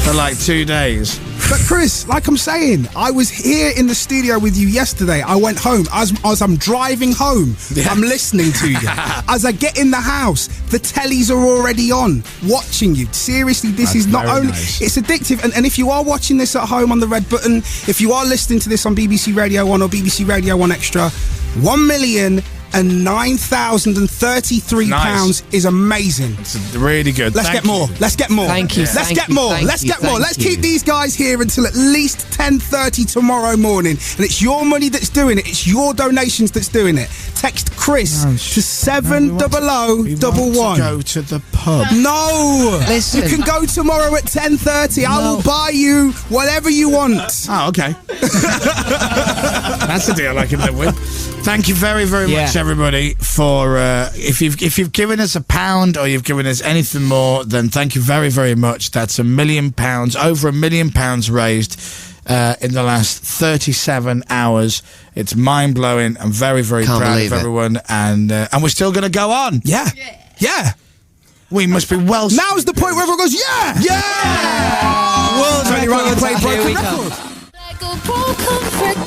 [SPEAKER 2] for like 2 days.
[SPEAKER 7] But Chris, like I'm saying, I was here in the studio with you yesterday. I went home. As I'm driving home, I'm listening to you. As I get in the house, the tellies are already on, watching you. Seriously, this is not only...
[SPEAKER 2] nice.
[SPEAKER 7] It's addictive. And if you are watching this at home on the red button, if you are listening to this on BBC Radio 1 or BBC Radio 1 Extra, £1,009,033
[SPEAKER 2] Nice.
[SPEAKER 7] is amazing.
[SPEAKER 2] It's really good.
[SPEAKER 7] Let's get more. Let's get more.
[SPEAKER 3] Thank you.
[SPEAKER 7] Let's
[SPEAKER 3] Thank
[SPEAKER 7] get
[SPEAKER 3] you,
[SPEAKER 7] more.
[SPEAKER 3] thank
[SPEAKER 7] Let's
[SPEAKER 3] you,
[SPEAKER 7] get more.
[SPEAKER 3] thank
[SPEAKER 7] Let's
[SPEAKER 3] you.
[SPEAKER 7] keep these guys here until at least 10:30 tomorrow morning. And it's your money that's doing it. It's your donations that's doing it. Text Chris to 70011.
[SPEAKER 2] Go to the pub.
[SPEAKER 7] No.
[SPEAKER 3] Listen.
[SPEAKER 7] You can go tomorrow at 10:30. I will buy you whatever you want.
[SPEAKER 2] Oh, okay. That's a deal I can live with. Thank you very, very much, everybody, for if you've given us £1 or you've given us anything more, then thank you very, very much. That's £1 million, over £1 million raised in the last 37 hours. It's mind blowing. I'm very, very
[SPEAKER 3] Can't
[SPEAKER 2] proud of
[SPEAKER 3] believe it.
[SPEAKER 2] everyone, and we're still going to go on.
[SPEAKER 7] Yeah.
[SPEAKER 2] We must be well.
[SPEAKER 7] Now's the point where everyone goes, yeah.
[SPEAKER 3] World
[SPEAKER 7] Tony Ryan played
[SPEAKER 3] Here
[SPEAKER 7] Broken
[SPEAKER 3] we go.
[SPEAKER 7] Record.
[SPEAKER 15] Like a broken record.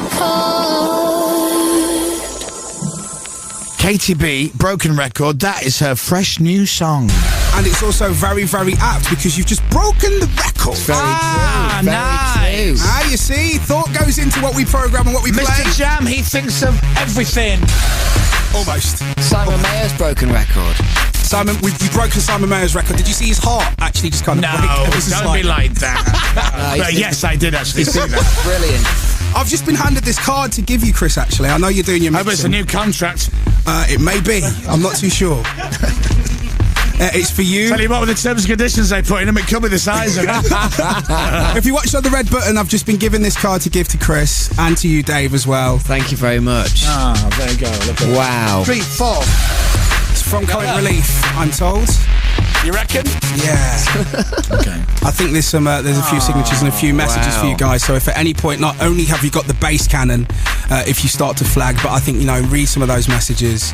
[SPEAKER 2] Katie B, Broken Record, that is her fresh new song.
[SPEAKER 7] And it's also very, very apt because you've just broken the record.
[SPEAKER 3] Very
[SPEAKER 2] nice.
[SPEAKER 3] true.
[SPEAKER 7] You see, thought goes into what we program and what we play.
[SPEAKER 2] Mr. Jam, he thinks of everything.
[SPEAKER 7] Almost.
[SPEAKER 3] Simon Mayer's Broken Record.
[SPEAKER 7] Simon, we've broken Simon Mayer's record. Did you see his heart actually just kind of break?
[SPEAKER 2] No,
[SPEAKER 7] It was just
[SPEAKER 2] don't be like that. But
[SPEAKER 3] he's-
[SPEAKER 2] yes, I did actually see that.
[SPEAKER 3] Brilliant.
[SPEAKER 7] I've just been handed this card to give you, Chris, actually. I know you're doing your
[SPEAKER 2] I hope it's a
[SPEAKER 7] mixing.
[SPEAKER 2] new contract.
[SPEAKER 7] It may be. I'm not too sure. It's for you.
[SPEAKER 2] Tell you what, with the terms and conditions they put in them, it could be the size of it.
[SPEAKER 7] If you watch on the red button, I've just been given this card to give to Chris and to you, Dave, as well.
[SPEAKER 3] Thank you very much.
[SPEAKER 2] There you go. Look at
[SPEAKER 3] Wow.
[SPEAKER 2] 3, 4.
[SPEAKER 7] It's from Comic Relief, I'm told.
[SPEAKER 2] You reckon?
[SPEAKER 7] Yeah.
[SPEAKER 2] Okay.
[SPEAKER 7] I think there's a few signatures and a few messages for you guys. So if at any point, not only have you got the bass cannon, if you start to flag, but I think, read some of those messages.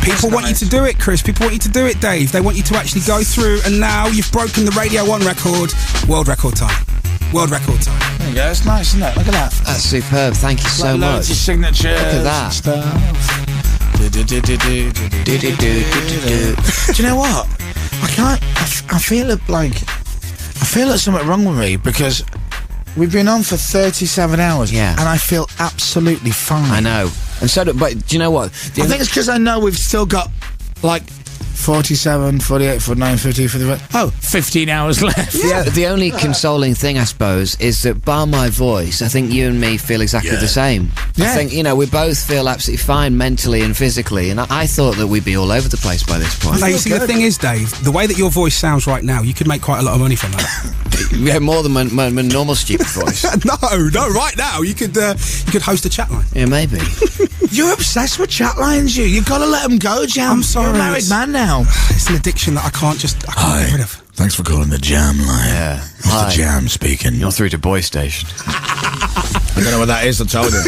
[SPEAKER 7] People want you to do it, Chris. People want you to do it, Dave. They want you to actually go through, and now you've broken the Radio 1 record. World record time. World record time.
[SPEAKER 2] There you go. It's nice, isn't it? Look at that.
[SPEAKER 3] That's superb. Thank you so
[SPEAKER 2] Loads of
[SPEAKER 3] much.
[SPEAKER 2] signatures.
[SPEAKER 3] Look at that.
[SPEAKER 2] and stuff. Do you know what? I feel like there's something wrong with me because we've been on for 37 hours.
[SPEAKER 3] Yeah.
[SPEAKER 2] And I feel absolutely fine.
[SPEAKER 3] I know. And so, but do you know what?
[SPEAKER 2] I think it's because I know we've still got like 47, 48, 49, 50, 55. 15 hours left.
[SPEAKER 3] The only consoling thing, I suppose, is that bar my voice, I think you and me feel exactly the same.
[SPEAKER 2] Yeah.
[SPEAKER 3] I think, we both feel absolutely fine mentally and physically, and I thought that we'd be all over the place by this point.
[SPEAKER 7] Now, you see, the thing is, Dave, the way that your voice sounds right now, you could make quite a lot of money from that.
[SPEAKER 3] Yeah, more than my normal stupid voice.
[SPEAKER 7] No, right now, you could host a chat line.
[SPEAKER 3] Yeah, maybe.
[SPEAKER 2] You're obsessed with chat lines, you. You've got to let them go, Jam.
[SPEAKER 7] I'm sorry.
[SPEAKER 2] You're a married man now.
[SPEAKER 7] It's an addiction that I can't get rid of.
[SPEAKER 2] Thanks for calling the Jam line.
[SPEAKER 3] Yeah.
[SPEAKER 2] Mr.
[SPEAKER 3] Hi.
[SPEAKER 2] Jam speaking.
[SPEAKER 3] You're through to Boy Station.
[SPEAKER 2] I don't know what that is, I told you.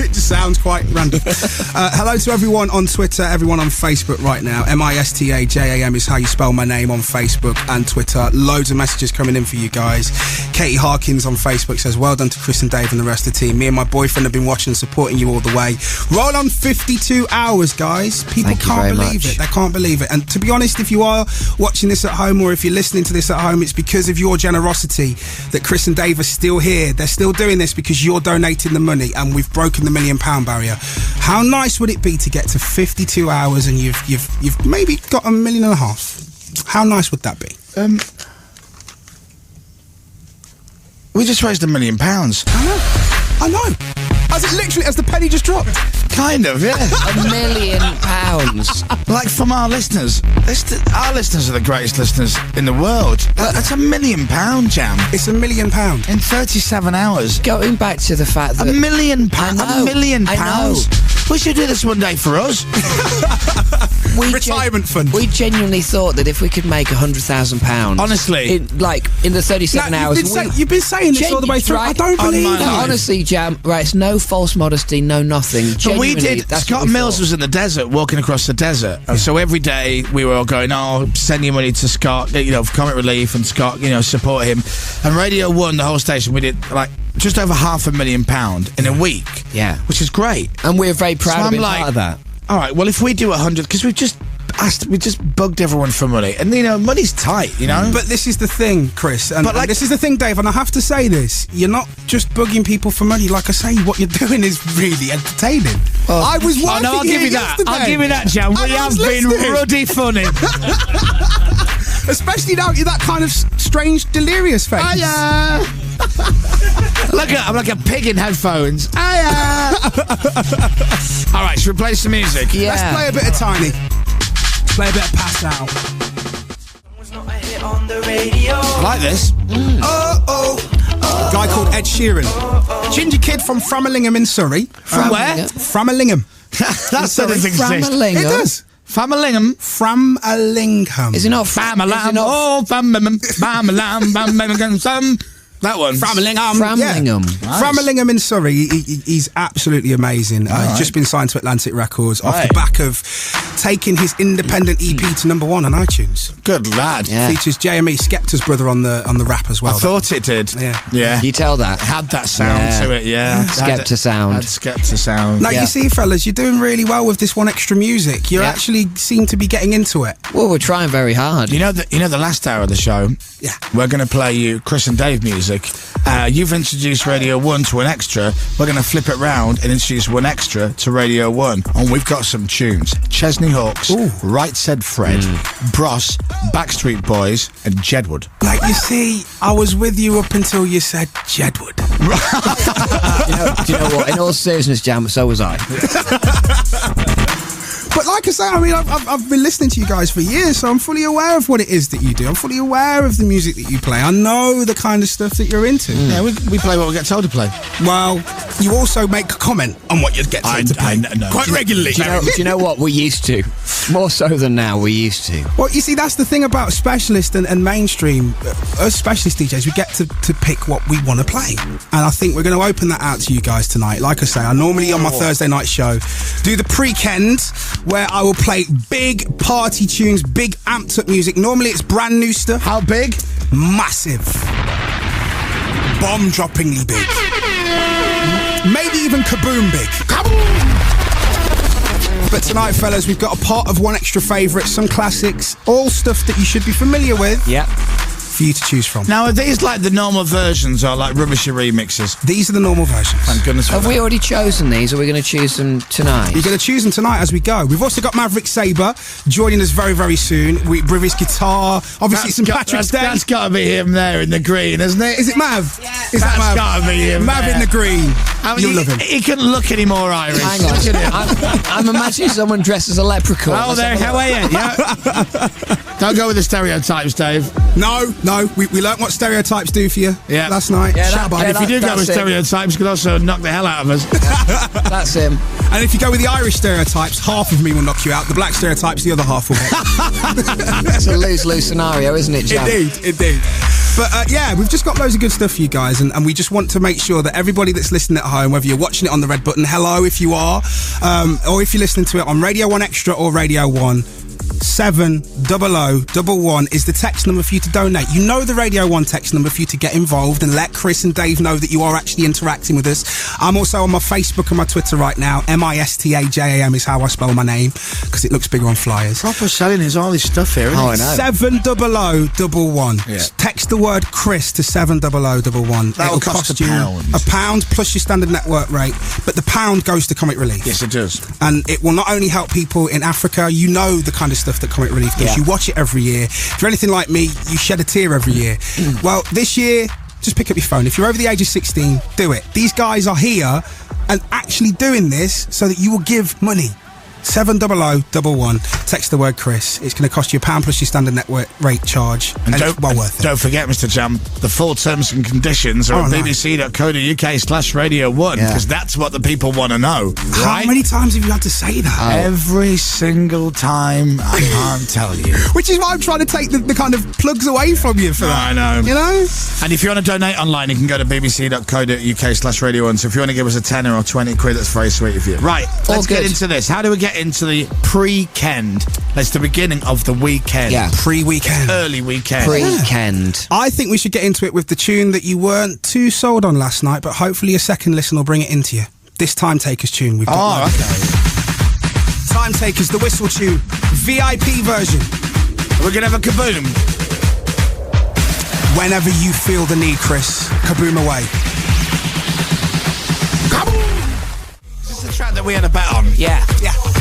[SPEAKER 7] It just sounds quite random. Hello to everyone on Twitter, everyone on Facebook right now. MISTAJAM is how you spell my name on Facebook and Twitter. Loads of messages coming in for you guys. Katie Harkins on Facebook says, well done to Chris and Dave and the rest of the team. Me and my boyfriend have been watching and supporting you all the way. Roll on 52 hours, guys. People
[SPEAKER 3] Thank you
[SPEAKER 7] can't
[SPEAKER 3] very
[SPEAKER 7] believe
[SPEAKER 3] much.
[SPEAKER 7] it. They can't believe it. And to be honest, if you are watching this at home or if you're listening to this at home, it's because of your generosity that Chris and Dave are still here. They're still doing this because you're donating the money, and we've broken the £1 million barrier. How nice would it be to get to 52 hours and you've maybe got $1.5 million? How nice would that be?
[SPEAKER 2] We just raised £1 million.
[SPEAKER 7] I know. As the penny just dropped.
[SPEAKER 2] Kind of, yeah.
[SPEAKER 3] £1 million.
[SPEAKER 2] Like from our listeners. Our listeners are the greatest listeners in the world. That's £1 million, Jam.
[SPEAKER 7] It's £1 million.
[SPEAKER 2] In 37 hours.
[SPEAKER 3] Going back to the fact that...
[SPEAKER 2] £1 million.
[SPEAKER 3] I know.
[SPEAKER 2] £1 million.
[SPEAKER 3] I know.
[SPEAKER 2] We should do this one day for us.
[SPEAKER 7] Retirement fund.
[SPEAKER 3] We genuinely thought that if we could make £100,000,
[SPEAKER 2] honestly,
[SPEAKER 3] in the 37 hours,
[SPEAKER 7] you've been saying this all the way through.
[SPEAKER 3] Right?
[SPEAKER 7] I don't believe it.
[SPEAKER 3] Honestly, Jam, right? It's no false modesty, no nothing.
[SPEAKER 2] But we
[SPEAKER 3] Genuinely,
[SPEAKER 2] did.
[SPEAKER 3] that's
[SPEAKER 2] Scott
[SPEAKER 3] what we
[SPEAKER 2] Mills
[SPEAKER 3] thought.
[SPEAKER 2] was in the desert, walking across the desert. So every day we were all going, send your money to Scott, for Comic Relief, and Scott, support him. And Radio 1, the whole station, we did like just over £500,000 in a week.
[SPEAKER 3] Yeah.
[SPEAKER 2] Which is great.
[SPEAKER 3] And we're very proud
[SPEAKER 2] So
[SPEAKER 3] of
[SPEAKER 2] I'm
[SPEAKER 3] being
[SPEAKER 2] like,
[SPEAKER 3] part of that.
[SPEAKER 2] All right, well, if we do 100, because we just bugged everyone for money, and money's tight,
[SPEAKER 7] But this is the thing, Chris, and this is the thing, Dave, and I have to say this: you're not just bugging people for money. Like I say, what you're doing is really entertaining. I was watching.
[SPEAKER 2] I'll give you that. I'll give you that, Jan. We have been ruddy funny.
[SPEAKER 7] Especially now you're that kind of strange, delirious face.
[SPEAKER 2] I'm like a pig in headphones. All right, should we play some music?
[SPEAKER 3] Yeah.
[SPEAKER 7] Let's play a bit of Tiny. Let's play a bit of Pass Out.
[SPEAKER 2] I like this.
[SPEAKER 7] A guy called Ed Sheeran. Ginger kid from Framallingham in Surrey.
[SPEAKER 2] From where?
[SPEAKER 7] Framallingham.
[SPEAKER 2] That sort of thing exists.
[SPEAKER 7] It does.
[SPEAKER 2] Framallingham.
[SPEAKER 7] Framallingham.
[SPEAKER 3] Is it not
[SPEAKER 2] Framallam? Oh, Framallam. That one.
[SPEAKER 7] Framallingham.
[SPEAKER 3] Framallingham.
[SPEAKER 7] Nice. Framallingham in Surrey. He's absolutely amazing. He's just been signed to Atlantic Records off the back of taking his independent EP to #1 on iTunes.
[SPEAKER 2] Good lad.
[SPEAKER 3] Yeah.
[SPEAKER 7] Features JME, Skepta's brother on the rap as well.
[SPEAKER 2] I thought it did.
[SPEAKER 7] Yeah.
[SPEAKER 2] You
[SPEAKER 3] tell that.
[SPEAKER 2] It had that sound to it, yeah.
[SPEAKER 3] Skepta sound.
[SPEAKER 2] Had Skepta sound.
[SPEAKER 7] Now, you see, fellas, you're doing really well with this One Extra music. You actually seem to be getting into it.
[SPEAKER 3] Well, we're trying very hard.
[SPEAKER 2] You know the last hour of the show?
[SPEAKER 7] Yeah.
[SPEAKER 2] We're going to play you Chris and Dave music. You've introduced Radio 1 to One Extra. We're going to flip it round and introduce One Extra to Radio 1. And we've got some tunes. Chesney Hawks, Right Said Fred, Bros, Backstreet Boys, and Jedward.
[SPEAKER 7] Like, you see, I was with you up until you said Jedward.
[SPEAKER 3] Do you know what? In all seriousness, Jam, so was I.
[SPEAKER 7] But like I say, I've been listening to you guys for years, so I'm fully aware of what it is that you do. I'm fully aware of the music that you play. I know the kind of stuff that you're into.
[SPEAKER 2] Yeah, we play what we get told to play.
[SPEAKER 7] Well, you also make a comment on what you get told to play. Quite regularly.
[SPEAKER 3] Do you know what? We used to. More so than now, we used to.
[SPEAKER 7] Well, you see, that's the thing about specialist and mainstream. Us specialist DJs, we get to pick what we want to play. And I think we're going to open that out to you guys tonight. Like I say, I normally on my Thursday night show do the pre-kend, where I will play big party tunes, big amped up music. Normally it's brand new stuff.
[SPEAKER 2] How big?
[SPEAKER 7] Massive. Bomb-droppingly big. Maybe even kaboom big. But tonight, fellas, we've got a pot of One Extra favourites, some classics, all stuff that you should be familiar with.
[SPEAKER 3] Yeah.
[SPEAKER 7] For you to choose from.
[SPEAKER 2] Now, are these like the normal versions or like rubbishy remixes?
[SPEAKER 7] These are the normal versions.
[SPEAKER 2] Thank goodness for
[SPEAKER 3] Have
[SPEAKER 2] that.
[SPEAKER 3] we already chosen these, or are we going to choose them tonight?
[SPEAKER 7] You're going to choose them tonight as we go. We've also got Maverick Sabre joining us very, very soon with his guitar. Obviously, St. Patrick's Day.
[SPEAKER 2] That's got to be him there in the green, isn't it?
[SPEAKER 7] Is it Mav?
[SPEAKER 2] Yeah.
[SPEAKER 7] Is that Mav?
[SPEAKER 2] That's got to be him.
[SPEAKER 7] Mav
[SPEAKER 2] there.
[SPEAKER 7] in the green.
[SPEAKER 2] You'll
[SPEAKER 7] love him.
[SPEAKER 2] He couldn't look any more Irish.
[SPEAKER 3] Hang on.
[SPEAKER 2] Look at him.
[SPEAKER 3] I'm imagining someone dressed as a leprechaun.
[SPEAKER 2] Oh, there. How are you? Yeah. Don't go with the stereotypes, Dave.
[SPEAKER 7] No. We learnt what stereotypes do for you last night.
[SPEAKER 2] And if you do go with stereotypes, you can also knock the hell out of us.
[SPEAKER 3] That's him.
[SPEAKER 7] And if you go with the Irish stereotypes, half of me will knock you out. The black stereotypes, the other half will get.
[SPEAKER 3] It's a lose-lose scenario, isn't it, Jam?
[SPEAKER 7] Indeed. But yeah, we've just got loads of good stuff for you guys, and we just want to make sure that everybody that's listening at home, whether you're watching it on the red button, hello if you are, or if you're listening to it on Radio 1 Extra or Radio 1, 70011 is the text number for you to donate. You know the Radio 1 text number for you to get involved and let Chris and Dave know that you are actually interacting with us. I'm also on my Facebook and my Twitter right now. MISTAJAM is how I spell my name, because it looks bigger on flyers.
[SPEAKER 2] Proper selling is all this stuff here, isn't it?
[SPEAKER 3] Oh, I know.
[SPEAKER 7] 70011.
[SPEAKER 2] Yeah.
[SPEAKER 7] Text the word Chris to 70011.
[SPEAKER 2] That'll cost
[SPEAKER 7] you
[SPEAKER 2] £1.
[SPEAKER 7] £1 plus your standard network rate, but the £1 goes to Comic Relief.
[SPEAKER 2] Yes, it does.
[SPEAKER 7] And it will not only help people in Africa, you know the kind of stuff that Comic Relief does.
[SPEAKER 3] Yeah.
[SPEAKER 7] You watch it every year. If you're anything like me, you shed a tear every year. Well, this year, just pick up your phone. If you're over the age of 16, do it. These guys are here and actually doing this so that you will give money 70011. Text the word Chris. It's going to cost you £1 plus your standard network rate charge. And it's well worth it.
[SPEAKER 2] Don't forget, Mr. Jam, the full terms and conditions are at bbc.co.uk/Radio 1 because that's what the people want to know. Right?
[SPEAKER 7] How many times have you had to say that?
[SPEAKER 2] Every single time. I can't tell you.
[SPEAKER 7] Which is why I'm trying to take the kind of plugs away from you for that.
[SPEAKER 2] I know.
[SPEAKER 7] You know?
[SPEAKER 2] And if you want to donate online, you can go to bbc.co.uk/Radio 1. So if you want to give us a tenner or 20 quid, that's very sweet of you. Right, let's get into this. How do we get into the pre-kend? That's the beginning of the weekend.
[SPEAKER 3] Yeah.
[SPEAKER 7] Pre-weekend.
[SPEAKER 2] Early weekend.
[SPEAKER 3] Pre-kend.
[SPEAKER 7] I think we should get into it with the tune that you weren't too sold on last night, but hopefully a second listen will bring it into you. This Time Takers tune we've got. Time Takers, the whistle tune, VIP version.
[SPEAKER 2] We're going to have a kaboom.
[SPEAKER 7] Whenever you feel the need, Chris, kaboom away.
[SPEAKER 2] This is the track that we had a bet on.
[SPEAKER 3] Yeah.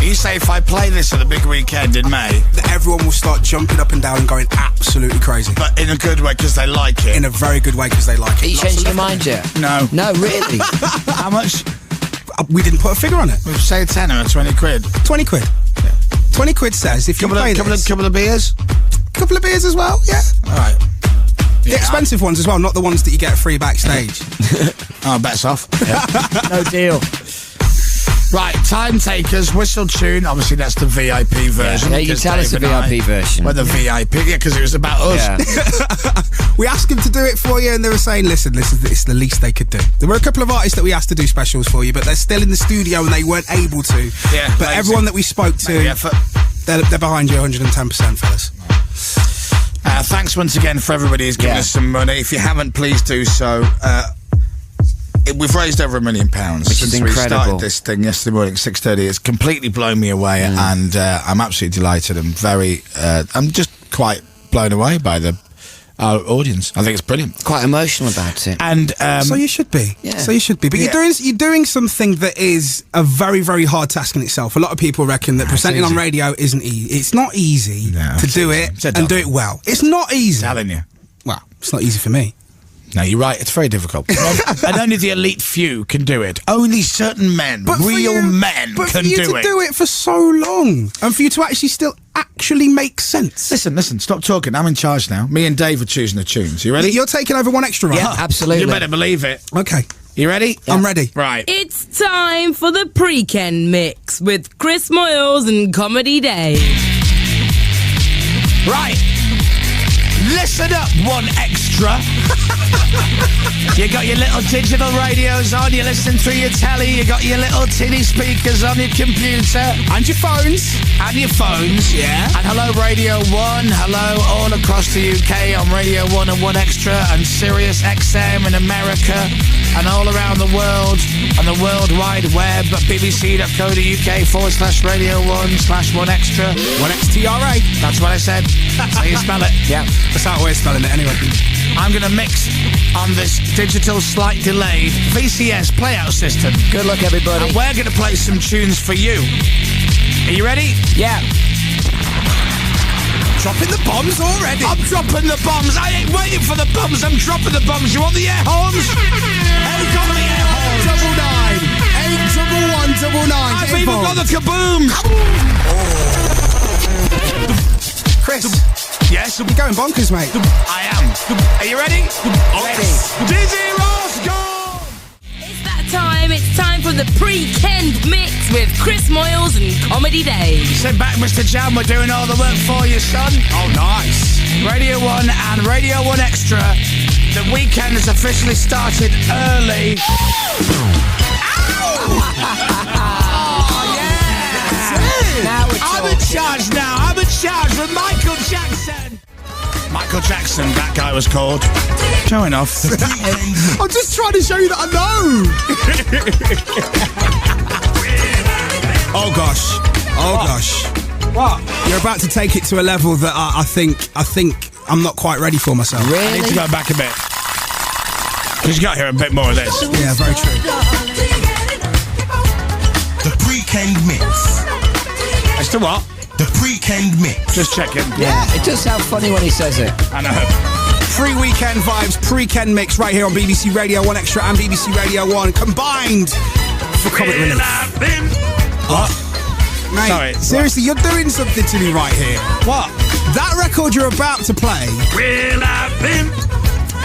[SPEAKER 2] You say if I play this at the big weekend in May,
[SPEAKER 7] that everyone will start jumping up and down and going absolutely crazy.
[SPEAKER 2] But in a good way because they like it.
[SPEAKER 7] In a very good way because they like it.
[SPEAKER 3] Are you changing your mind yet?
[SPEAKER 2] No.
[SPEAKER 3] No, really?
[SPEAKER 2] How much?
[SPEAKER 7] We didn't put a figure on it.
[SPEAKER 2] We'll say a tenner or 20 quid.
[SPEAKER 7] 20 quid. Yeah. 20 quid says if you play this...
[SPEAKER 2] Couple of beers?
[SPEAKER 7] Couple of beers as well, yeah.
[SPEAKER 2] All right.
[SPEAKER 7] The expensive ones as well, not the ones that you get free backstage.
[SPEAKER 2] Oh, bets off.
[SPEAKER 3] Yeah. No deal.
[SPEAKER 2] Right, Time Takers, whistle tune. Obviously, that's the VIP version.
[SPEAKER 3] Yeah, you tell us the VIP version.
[SPEAKER 2] Well, the VIP, because it was about us.
[SPEAKER 3] Yeah.
[SPEAKER 7] We asked them to do it for you, and they were saying, listen, it's the least they could do. There were a couple of artists that we asked to do specials for you, but they're still in the studio and they weren't able to.
[SPEAKER 2] Yeah.
[SPEAKER 7] But everyone that we spoke to, they're behind you 110%, fellas.
[SPEAKER 2] Thanks once again for everybody who's given us some money. If you haven't, please do so. We've raised over £1 million since we started this thing yesterday morning at 6:30. It's completely blown me away, and I'm absolutely delighted. I'm just quite blown away by our audience. I think it's brilliant.
[SPEAKER 3] Quite emotional about it.
[SPEAKER 2] And
[SPEAKER 7] so you should be.
[SPEAKER 3] Yeah.
[SPEAKER 7] So you should be. But you're doing something that is a very, very hard task in itself. A lot of people reckon that presenting on radio isn't easy. It's not easy to do it and do it well. It's not easy.
[SPEAKER 2] I'm telling you.
[SPEAKER 7] Well, it's not easy for me.
[SPEAKER 2] No, you're right. It's very difficult. And only the elite few can do it. Only certain men, real men, can do it.
[SPEAKER 7] But for you to do it for so long, and for you to actually make sense.
[SPEAKER 2] Listen, stop talking. I'm in charge now. Me and Dave are choosing the tunes. You ready?
[SPEAKER 7] You're taking over One Extra, right?
[SPEAKER 3] Yeah, absolutely.
[SPEAKER 2] You better believe it.
[SPEAKER 7] Okay.
[SPEAKER 2] You ready?
[SPEAKER 7] Yeah. I'm ready.
[SPEAKER 2] Right.
[SPEAKER 16] It's time for the Pre-Ken Mix with Chris Moyles and Comedy Dave.
[SPEAKER 2] Right. Listen up, One Extra. You got your little digital radios on, you're listening through your telly, you got your little tinny speakers on your computer.
[SPEAKER 7] And your phones.
[SPEAKER 2] Yeah. And hello, Radio 1. Hello all across the UK on Radio 1 and 1 Extra and Sirius XM in America and all around the world on the World Wide Web at bbc.co.uk/Radio 1/1 Extra.
[SPEAKER 7] 1XTRA.
[SPEAKER 2] That's what I said. That's how you spell it.
[SPEAKER 3] Yeah.
[SPEAKER 7] That's how we're spelling it anyway.
[SPEAKER 2] I'm going to mix on this digital slight delayed VCS playout system.
[SPEAKER 3] Good luck, everybody.
[SPEAKER 2] And we're going to play some tunes for you. Are you ready?
[SPEAKER 3] Yeah.
[SPEAKER 7] Dropping the bombs already.
[SPEAKER 2] I'm dropping the bombs. I ain't waiting for the bombs. I'm dropping the bombs. You want the air horns? Who got the air horns?
[SPEAKER 7] 999 811
[SPEAKER 2] I've even got the kaboom.
[SPEAKER 7] Chris.
[SPEAKER 2] Yes?
[SPEAKER 7] You're going bonkers, mate.
[SPEAKER 2] I am. Are you ready?
[SPEAKER 3] Ready.
[SPEAKER 2] Dizzy Rascal!
[SPEAKER 16] It's time for the Pre-Kend Mix with Chris Moyles and Comedy Dave.
[SPEAKER 2] Sit back, Mr. Jam. We're doing all the work for you, son.
[SPEAKER 7] Oh, nice.
[SPEAKER 2] Radio 1 and Radio 1 Extra. The weekend has officially started early. I'm in charge now. I'm in charge with Michael Jackson. Michael Jackson, that guy was called. Showing off.
[SPEAKER 7] I'm just trying to show you that I know. Oh gosh. What? You're about to take it to a level that I think I'm not quite ready for myself.
[SPEAKER 3] Really?
[SPEAKER 2] I need to go back a bit. Because you got to hear a bit more of this.
[SPEAKER 7] Yeah, very true.
[SPEAKER 10] The Pre-Kend Mix.
[SPEAKER 2] As to what?
[SPEAKER 10] The Pre-Kend Mix.
[SPEAKER 2] Just checking.
[SPEAKER 3] Yeah, it does sound funny when he says it.
[SPEAKER 2] I know.
[SPEAKER 7] Free weekend vibes, Pre-Ken Mix right here on BBC Radio 1 Extra and BBC Radio 1 combined for Comic Relief.
[SPEAKER 2] What?
[SPEAKER 7] Mate,
[SPEAKER 2] Sorry.
[SPEAKER 7] seriously, you're doing something to me right here.
[SPEAKER 2] What?
[SPEAKER 7] That record you're about to play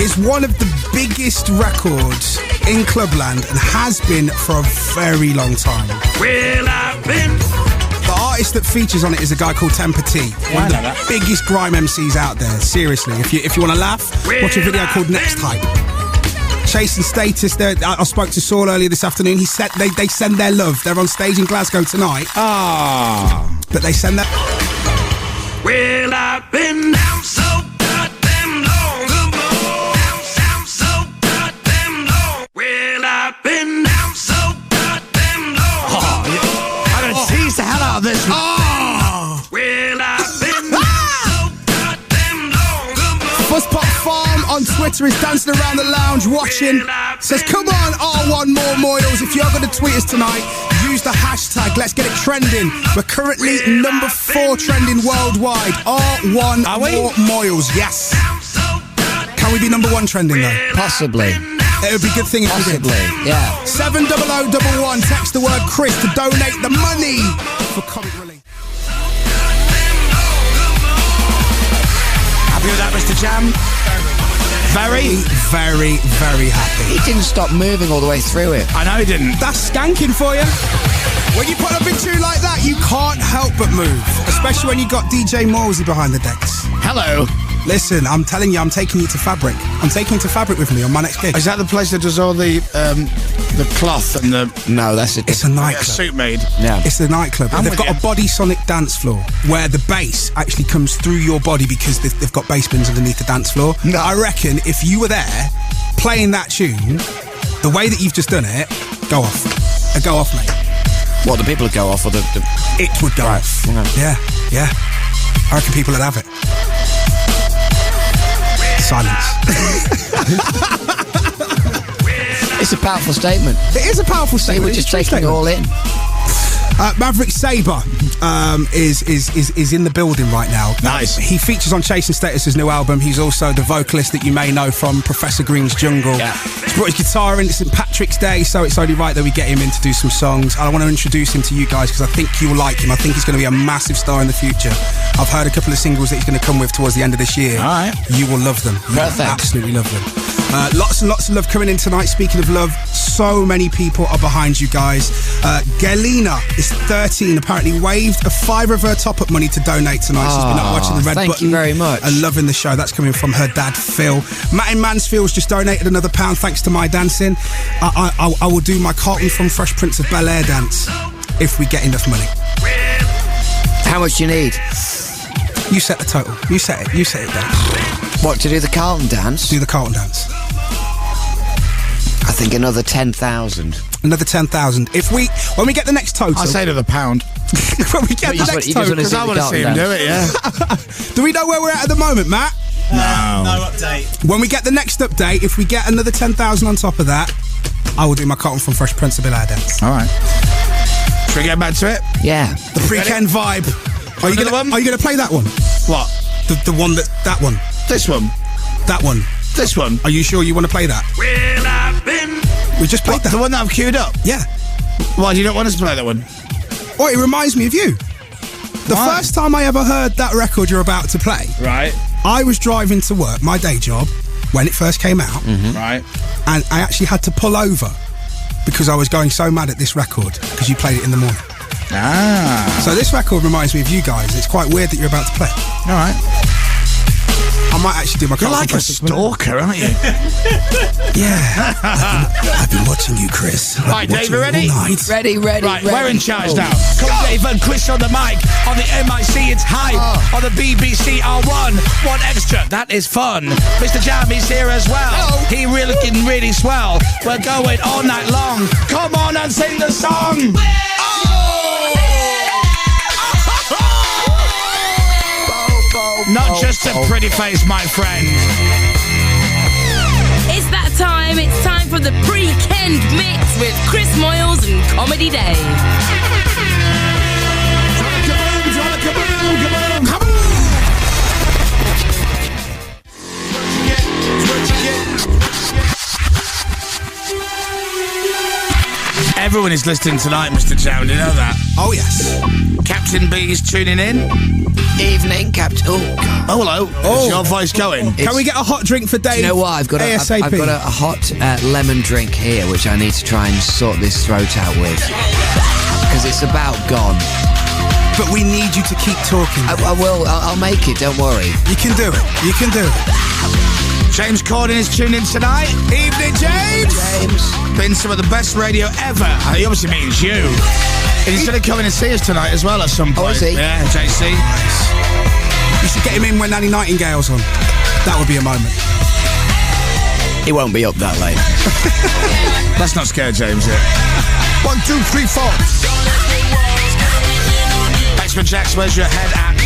[SPEAKER 7] is one of the biggest records in Clubland and has been for a very long time. The artist that features on it is a guy called Temper T, one of the biggest grime MCs out there. Seriously, if you want to laugh, watch a video called Next Hype. Chasing Status. I spoke to Saul earlier this afternoon. He said they send their love. They're on stage in Glasgow tonight. But they send that.
[SPEAKER 8] Well, I've been down so goddamn long. Down so goddamn long. Well, I've been down so goddamn long.
[SPEAKER 2] I'm going to tease the hell out of this.
[SPEAKER 8] Well, I've been so goddamn long.
[SPEAKER 7] Fuzzpop Farm on Twitter is dancing around the lounge watching. Says, come on, R1 more Moyles. If you're going to tweet us tonight, use the hashtag. Let's get it trending. We're currently number 4 trending worldwide. R1 more Moyles. Yes. Can we be number 1 trending though?
[SPEAKER 3] Possibly.
[SPEAKER 7] It would be a good thing if we did.
[SPEAKER 3] Yeah.
[SPEAKER 7] 70011. Text the word Chris to donate the money for comic relief.
[SPEAKER 2] Happy with that, Mr. Jam? Very, very, very happy.
[SPEAKER 3] He didn't stop moving all the way through it.
[SPEAKER 2] I know he didn't.
[SPEAKER 7] That's skanking for you. When you put up a tune like that, you can't help but move. Especially when you got DJ Morsey behind the decks.
[SPEAKER 2] Hello.
[SPEAKER 7] Listen, I'm telling you, I'm taking you to Fabric. I'm taking you to Fabric with me on my next gig.
[SPEAKER 2] Is that the place that does all the cloth and the...
[SPEAKER 3] No, that's it.
[SPEAKER 7] It's a nightclub.
[SPEAKER 2] Suit made.
[SPEAKER 3] Yeah.
[SPEAKER 7] It's the nightclub.
[SPEAKER 2] I'm
[SPEAKER 7] They've
[SPEAKER 2] with
[SPEAKER 7] got
[SPEAKER 2] you.
[SPEAKER 7] a body sonic dance floor where the bass actually comes through your body because they've got bass bins underneath the dance floor.
[SPEAKER 2] No.
[SPEAKER 7] I reckon if you were there playing that tune, the way that you've just done it, go off. Go off, mate.
[SPEAKER 3] What, the people would go off or the...
[SPEAKER 7] It would go off. Yeah. I reckon people would have it. Silence.
[SPEAKER 3] It's a powerful statement.
[SPEAKER 7] It is a powerful statement.
[SPEAKER 3] We're just
[SPEAKER 7] It's a true
[SPEAKER 3] taking it all in.
[SPEAKER 7] Maverick Sabre is in the building right now.
[SPEAKER 2] Nice.
[SPEAKER 7] He features on Chasing Status' new album. He's also the vocalist that you may know from Professor Green's Jungle.
[SPEAKER 2] Yeah.
[SPEAKER 7] He's brought his guitar in. It's St. Patrick's Day, so it's only right that we get him in to do some songs. I want to introduce him to you guys because I think you'll like him. I think he's going to be a massive star in the future. I've heard a couple of singles that he's going to come with towards the end of this year.
[SPEAKER 2] All right.
[SPEAKER 7] You will love them. You will
[SPEAKER 3] Perfect.
[SPEAKER 7] absolutely love them. Lots and lots of love coming in tonight. Speaking of love, so many people are behind you guys. Galina is 13, apparently waved a £5 of her top-up money to donate tonight. She's been up watching the red
[SPEAKER 3] thank
[SPEAKER 7] button.
[SPEAKER 3] you very much.
[SPEAKER 7] And loving the show. That's coming from her dad, Phil. Matt in Mansfield's just donated another £1 thanks to my dancing. I will do my Carlton from Fresh Prince of Bel-Air dance if we get enough money.
[SPEAKER 3] How much do you need?
[SPEAKER 7] You set the total. You set it. You set it down.
[SPEAKER 3] What, to do the Carlton dance?
[SPEAKER 7] Do the Carlton dance.
[SPEAKER 3] I think another 10,000.
[SPEAKER 7] Another 10,000. When we get the next total,
[SPEAKER 2] I'll say another £1.
[SPEAKER 7] when we get the next total,
[SPEAKER 2] Because I want to see him do it, yeah.
[SPEAKER 7] do we know where we're at the moment, Matt?
[SPEAKER 12] No update.
[SPEAKER 7] When we get the next update, if we get another 10,000 on top of that, I will do my Carlton from Fresh Prince of Bel-Air dance.
[SPEAKER 2] All right. Should we get back to it?
[SPEAKER 3] Yeah.
[SPEAKER 7] The pre-Ken vibe. Are you gonna play that one?
[SPEAKER 2] What?
[SPEAKER 7] The one that one.
[SPEAKER 2] This one?
[SPEAKER 7] That one.
[SPEAKER 2] This one?
[SPEAKER 7] Are you sure you want to play that?
[SPEAKER 8] Well, I've been.
[SPEAKER 7] We just played that.
[SPEAKER 2] The one that I've queued up?
[SPEAKER 7] Yeah.
[SPEAKER 2] Why do you not want us to play that one?
[SPEAKER 7] Oh, it reminds me of you. The first time I ever heard that record you're about to play,
[SPEAKER 2] Right.
[SPEAKER 7] I was driving to work, my day job, when it first came out,
[SPEAKER 2] Right.
[SPEAKER 7] and I actually had to pull over because I was going so mad at this record because you played it in the morning.
[SPEAKER 2] Ah.
[SPEAKER 7] So this record reminds me of you guys. It's quite weird that you're about to play.
[SPEAKER 2] All right.
[SPEAKER 7] I might actually do my
[SPEAKER 2] You're
[SPEAKER 7] Carlton
[SPEAKER 2] like a
[SPEAKER 7] Fresh-
[SPEAKER 2] stalker, aren't you?
[SPEAKER 7] Yeah. I've been watching you, Chris. I've
[SPEAKER 2] Right,
[SPEAKER 7] been
[SPEAKER 2] Dave,
[SPEAKER 7] watching
[SPEAKER 2] ready?
[SPEAKER 7] you all night.
[SPEAKER 3] Ready.
[SPEAKER 2] Right, we're in charge
[SPEAKER 3] Oh.
[SPEAKER 2] now. Come on, Dave and Chris on the mic. On the MIC, it's hype. On the BBC R1, one extra. That is fun. Mr. Jam is here as well.
[SPEAKER 7] Hello.
[SPEAKER 2] He really can really swell. We're going all night long. Come on and sing the song. Not just a pretty face, my friend.
[SPEAKER 16] It's that time. It's time for the pre-Kend mix with Chris Moyles and Comedy Dave.
[SPEAKER 2] Everyone everyone is listening tonight, Mr. Jam. Do you know that?
[SPEAKER 7] Oh, yes.
[SPEAKER 2] Captain B is tuning in.
[SPEAKER 3] Evening, Captain. Oh, God.
[SPEAKER 2] Oh, hello. Is your voice going?
[SPEAKER 7] Can we get a hot drink for Dave?
[SPEAKER 3] Do you know what? I've got
[SPEAKER 7] ASAP.
[SPEAKER 3] I've got a hot lemon drink here, which I need to try and sort this throat out with. Because it's about gone.
[SPEAKER 7] But we need you to keep talking.
[SPEAKER 3] I will. I'll make it. Don't worry.
[SPEAKER 7] You can do it. You can do it.
[SPEAKER 2] James Corden is tuned in tonight. Evening, James. Been some of the best radio ever. He obviously means you. And he's going to come in and see us tonight as well at some point.
[SPEAKER 3] Oh, is he?
[SPEAKER 2] Yeah, JC.
[SPEAKER 7] You should get him in when Nanny Nightingale's on. That would be a moment.
[SPEAKER 3] He won't be up that late.
[SPEAKER 2] Let's not scare James yet. 1, 2, 3, 4. Baxman Jacks, where's your head at?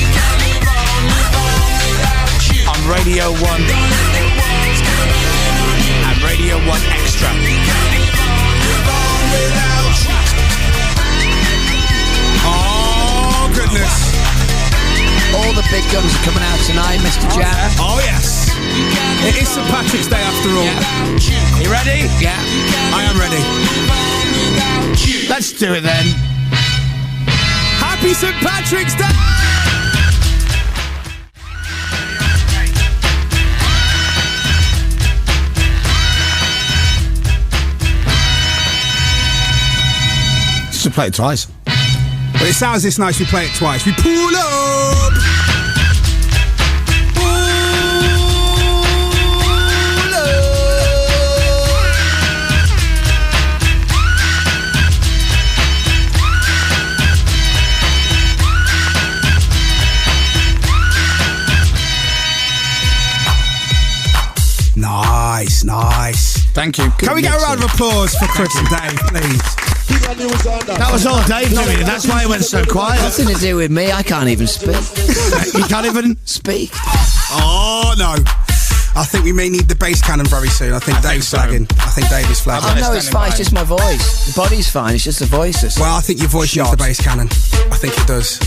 [SPEAKER 2] On Radio 1 and Radio 1 Extra.
[SPEAKER 7] Oh, goodness.
[SPEAKER 3] All the big guns are coming out tonight, Mr. Jam.
[SPEAKER 7] Oh, yes. It is St. Patrick's Day after all.
[SPEAKER 2] Yeah. You ready?
[SPEAKER 3] Yeah.
[SPEAKER 7] I am ready.
[SPEAKER 2] Let's do it then.
[SPEAKER 7] Happy St. Patrick's Day!
[SPEAKER 2] Just play it twice.
[SPEAKER 7] But it sounds this nice, we play it twice. We pull up! Nice, nice.
[SPEAKER 2] Thank you.
[SPEAKER 7] Can we get a round of applause for Chris and Dave, please?
[SPEAKER 2] That was all Dave doing. That's why it went so quiet.
[SPEAKER 3] Nothing to do with me. I can't even speak.
[SPEAKER 2] You can't even
[SPEAKER 3] speak.
[SPEAKER 7] Oh, no. I think we may need the bass cannon very soon. I think Dave's flagging. I think Dave is flagging.
[SPEAKER 3] Oh, no, it's fine. It's just my voice. The body's fine. It's just the voices.
[SPEAKER 7] Well, I think your voice needs the bass cannon. I think it does.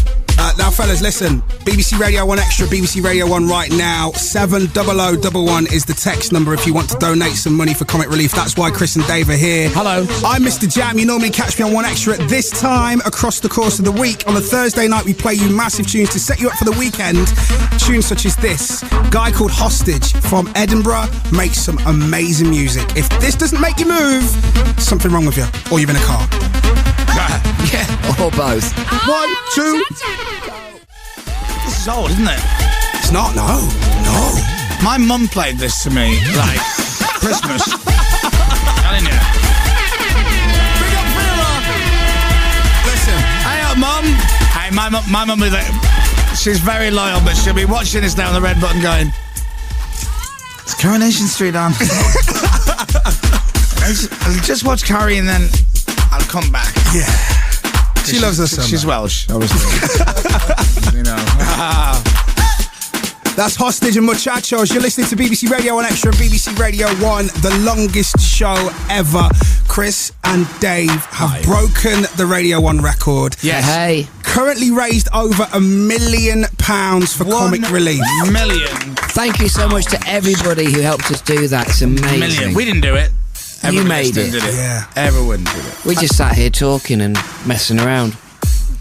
[SPEAKER 7] Now, fellas, listen. BBC Radio 1 Extra, BBC Radio 1 right now. 70011 is the text number if you want to donate some money for Comic Relief. That's why Chris and Dave are here.
[SPEAKER 2] Hello.
[SPEAKER 7] I'm Mr. Jam. You normally catch me on 1 Extra at this time across the course of the week. On a Thursday night, we play you massive tunes to set you up for the weekend. Tunes such as this. Guy called Hostage from Edinburgh makes some amazing music. If this doesn't make you move, something wrong with you. Or you're in a car.
[SPEAKER 3] Yeah, or both.
[SPEAKER 2] 1, 2. This is old, isn't it?
[SPEAKER 7] It's not, no.
[SPEAKER 2] My mum played this to me, like, Christmas. Telling you.
[SPEAKER 7] Big up Vera! Listen.
[SPEAKER 2] Hey up, Mum. Hey, my mum is she's very loyal, but she'll be watching this now on the red button going, is Coronation Street on? I'll just watch Carrie and then I'll come back.
[SPEAKER 7] Yeah. She loves us so
[SPEAKER 2] She's
[SPEAKER 7] much.
[SPEAKER 2] Welsh, obviously. You know.
[SPEAKER 7] That's Hostage and Muchachos. You're listening to BBC Radio 1 Extra and BBC Radio 1, the longest show ever. Chris and Dave have broken the Radio 1 record.
[SPEAKER 3] Yeah. Hey.
[SPEAKER 7] Currently raised over £1 million for Comic Relief.
[SPEAKER 2] $1 million.
[SPEAKER 3] Thank you so much to everybody who helped us do that. It's amazing.
[SPEAKER 2] $1 million. We didn't do it.
[SPEAKER 3] You made it.
[SPEAKER 2] Did it.
[SPEAKER 7] Yeah.
[SPEAKER 2] Everyone did it.
[SPEAKER 3] We just sat here talking and messing around.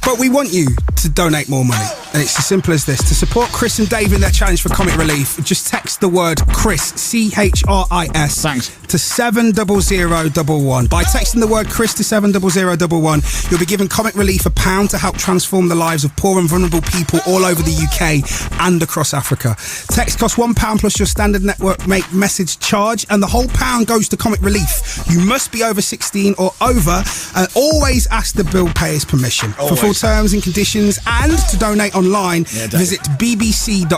[SPEAKER 7] But we want you to donate more money. And it's as simple as this. To support Chris and Dave in their challenge for Comic Relief, just text the word Chris, C-H-R-I-S,
[SPEAKER 2] thanks,
[SPEAKER 7] to 70011. By texting the word Chris to 70011, you'll be giving Comic Relief £1 to help transform the lives of poor and vulnerable people all over the UK and across Africa. Text costs £1 plus your standard network message charge, and the whole £1 goes to Comic Relief. You must be over 16 or over, and always ask the bill payer's permission.
[SPEAKER 2] Always.
[SPEAKER 7] For full terms and conditions and to donate online, visit bbc.co.uk/Radio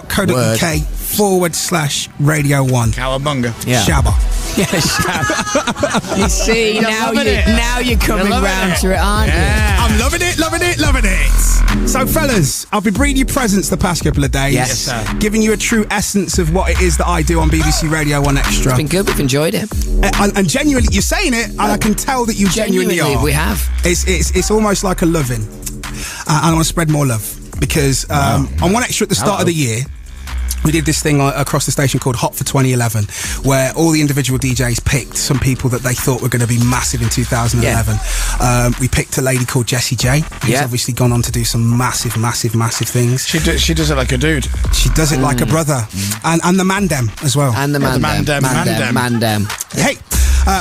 [SPEAKER 7] 1.
[SPEAKER 2] Cowabunga.
[SPEAKER 3] Yeah.
[SPEAKER 7] Shabba.
[SPEAKER 3] Yeah, Shabba. You see, now you're coming round to it, aren't you?
[SPEAKER 7] I'm loving it. So, fellas, I've been bringing you presents the past couple of days.
[SPEAKER 3] Yes, sir.
[SPEAKER 7] Giving you a true essence of what it is that I do on BBC Radio 1 Extra.
[SPEAKER 3] It's been good. We've enjoyed it.
[SPEAKER 7] And genuinely, you're saying it, and I can tell that you genuinely are.
[SPEAKER 3] We have.
[SPEAKER 7] It's almost like a loving. And I want to spread more love because on 1 Extra at the start of the year, we did this thing across the station called Hot for 2011, where all the individual DJs picked some people that they thought were going to be massive in 2011. We picked a lady called Jessie J, who's obviously gone on to do some massive things.
[SPEAKER 2] She does it like a dude.
[SPEAKER 7] She does it like a brother. And the Mandem as well.
[SPEAKER 3] And the Mandem.
[SPEAKER 7] Hey,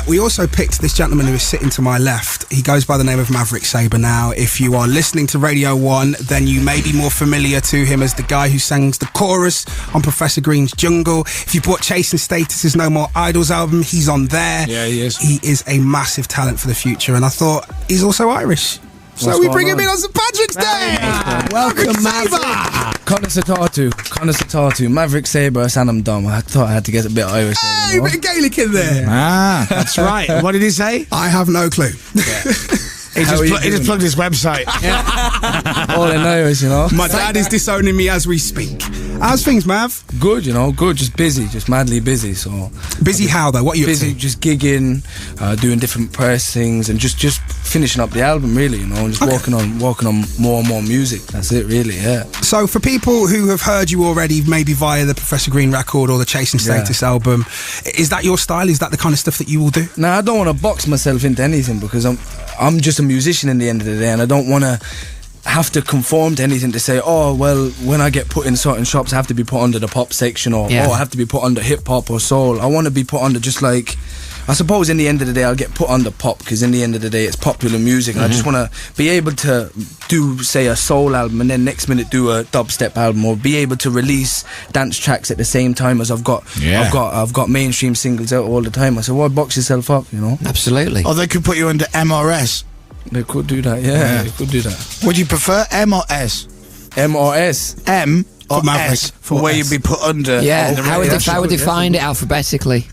[SPEAKER 7] we also picked this gentleman who is sitting to my left. He goes by the name of Maverick Sabre now. If you are listening to Radio 1, then you may be more familiar to him as the guy who sings the chorus on Professor Green's Jungle. If you bought Chasing Status's No More Idols album, he's on there.
[SPEAKER 2] Yeah, he is.
[SPEAKER 7] He is a massive talent for the future, and I thought he's also Irish. So we bring him in on St. Patrick's Day!
[SPEAKER 17] Welcome, Maverick! Conor Tatu, Maverick Sabre, Sanam Dom. I thought I had to get a bit Irish.
[SPEAKER 7] Hey, a bit of Gaelic in there.
[SPEAKER 2] Ah, that's right. What did he say?
[SPEAKER 7] I have no clue.
[SPEAKER 2] He just plugged his website.
[SPEAKER 17] All in Irish, you know.
[SPEAKER 7] My dad is disowning me as we speak. How's things, Mav?
[SPEAKER 17] Good, you know, good. Just busy, just madly busy. So
[SPEAKER 7] busy how though? What are you
[SPEAKER 17] busy?
[SPEAKER 7] Up to?
[SPEAKER 17] Just gigging, doing different press things, and just finishing up the album, really. You know, and just working on more and more music. That's it, really. Yeah.
[SPEAKER 7] So for people who have heard you already, maybe via the Professor Green record or the Chasing Status album, is that your style? Is that the kind of stuff that you will do?
[SPEAKER 17] No, I don't want to box myself into anything because I'm just a musician in the end of the day, and I don't want to have to conform to anything to say, oh, well, when I get put in certain shops, I have to be put under the pop section, or I have to be put under hip-hop or soul. I want to be put under just like, I suppose in the end of the day, I'll get put under pop, because in the end of the day, it's popular music, and I just want to be able to do, say, a soul album, and then next minute do a dubstep album, or be able to release dance tracks at the same time as I've got mainstream singles out all the time. I said, why box yourself up, you know?
[SPEAKER 3] Absolutely.
[SPEAKER 2] Or they could put you under MRS.
[SPEAKER 17] They could do that, yeah. They could do that.
[SPEAKER 2] Would you prefer M or S?
[SPEAKER 17] M or S?
[SPEAKER 2] M or
[SPEAKER 7] Maverick,
[SPEAKER 2] S? For where you'd be put under.
[SPEAKER 3] Yeah, how would they find it alphabetically?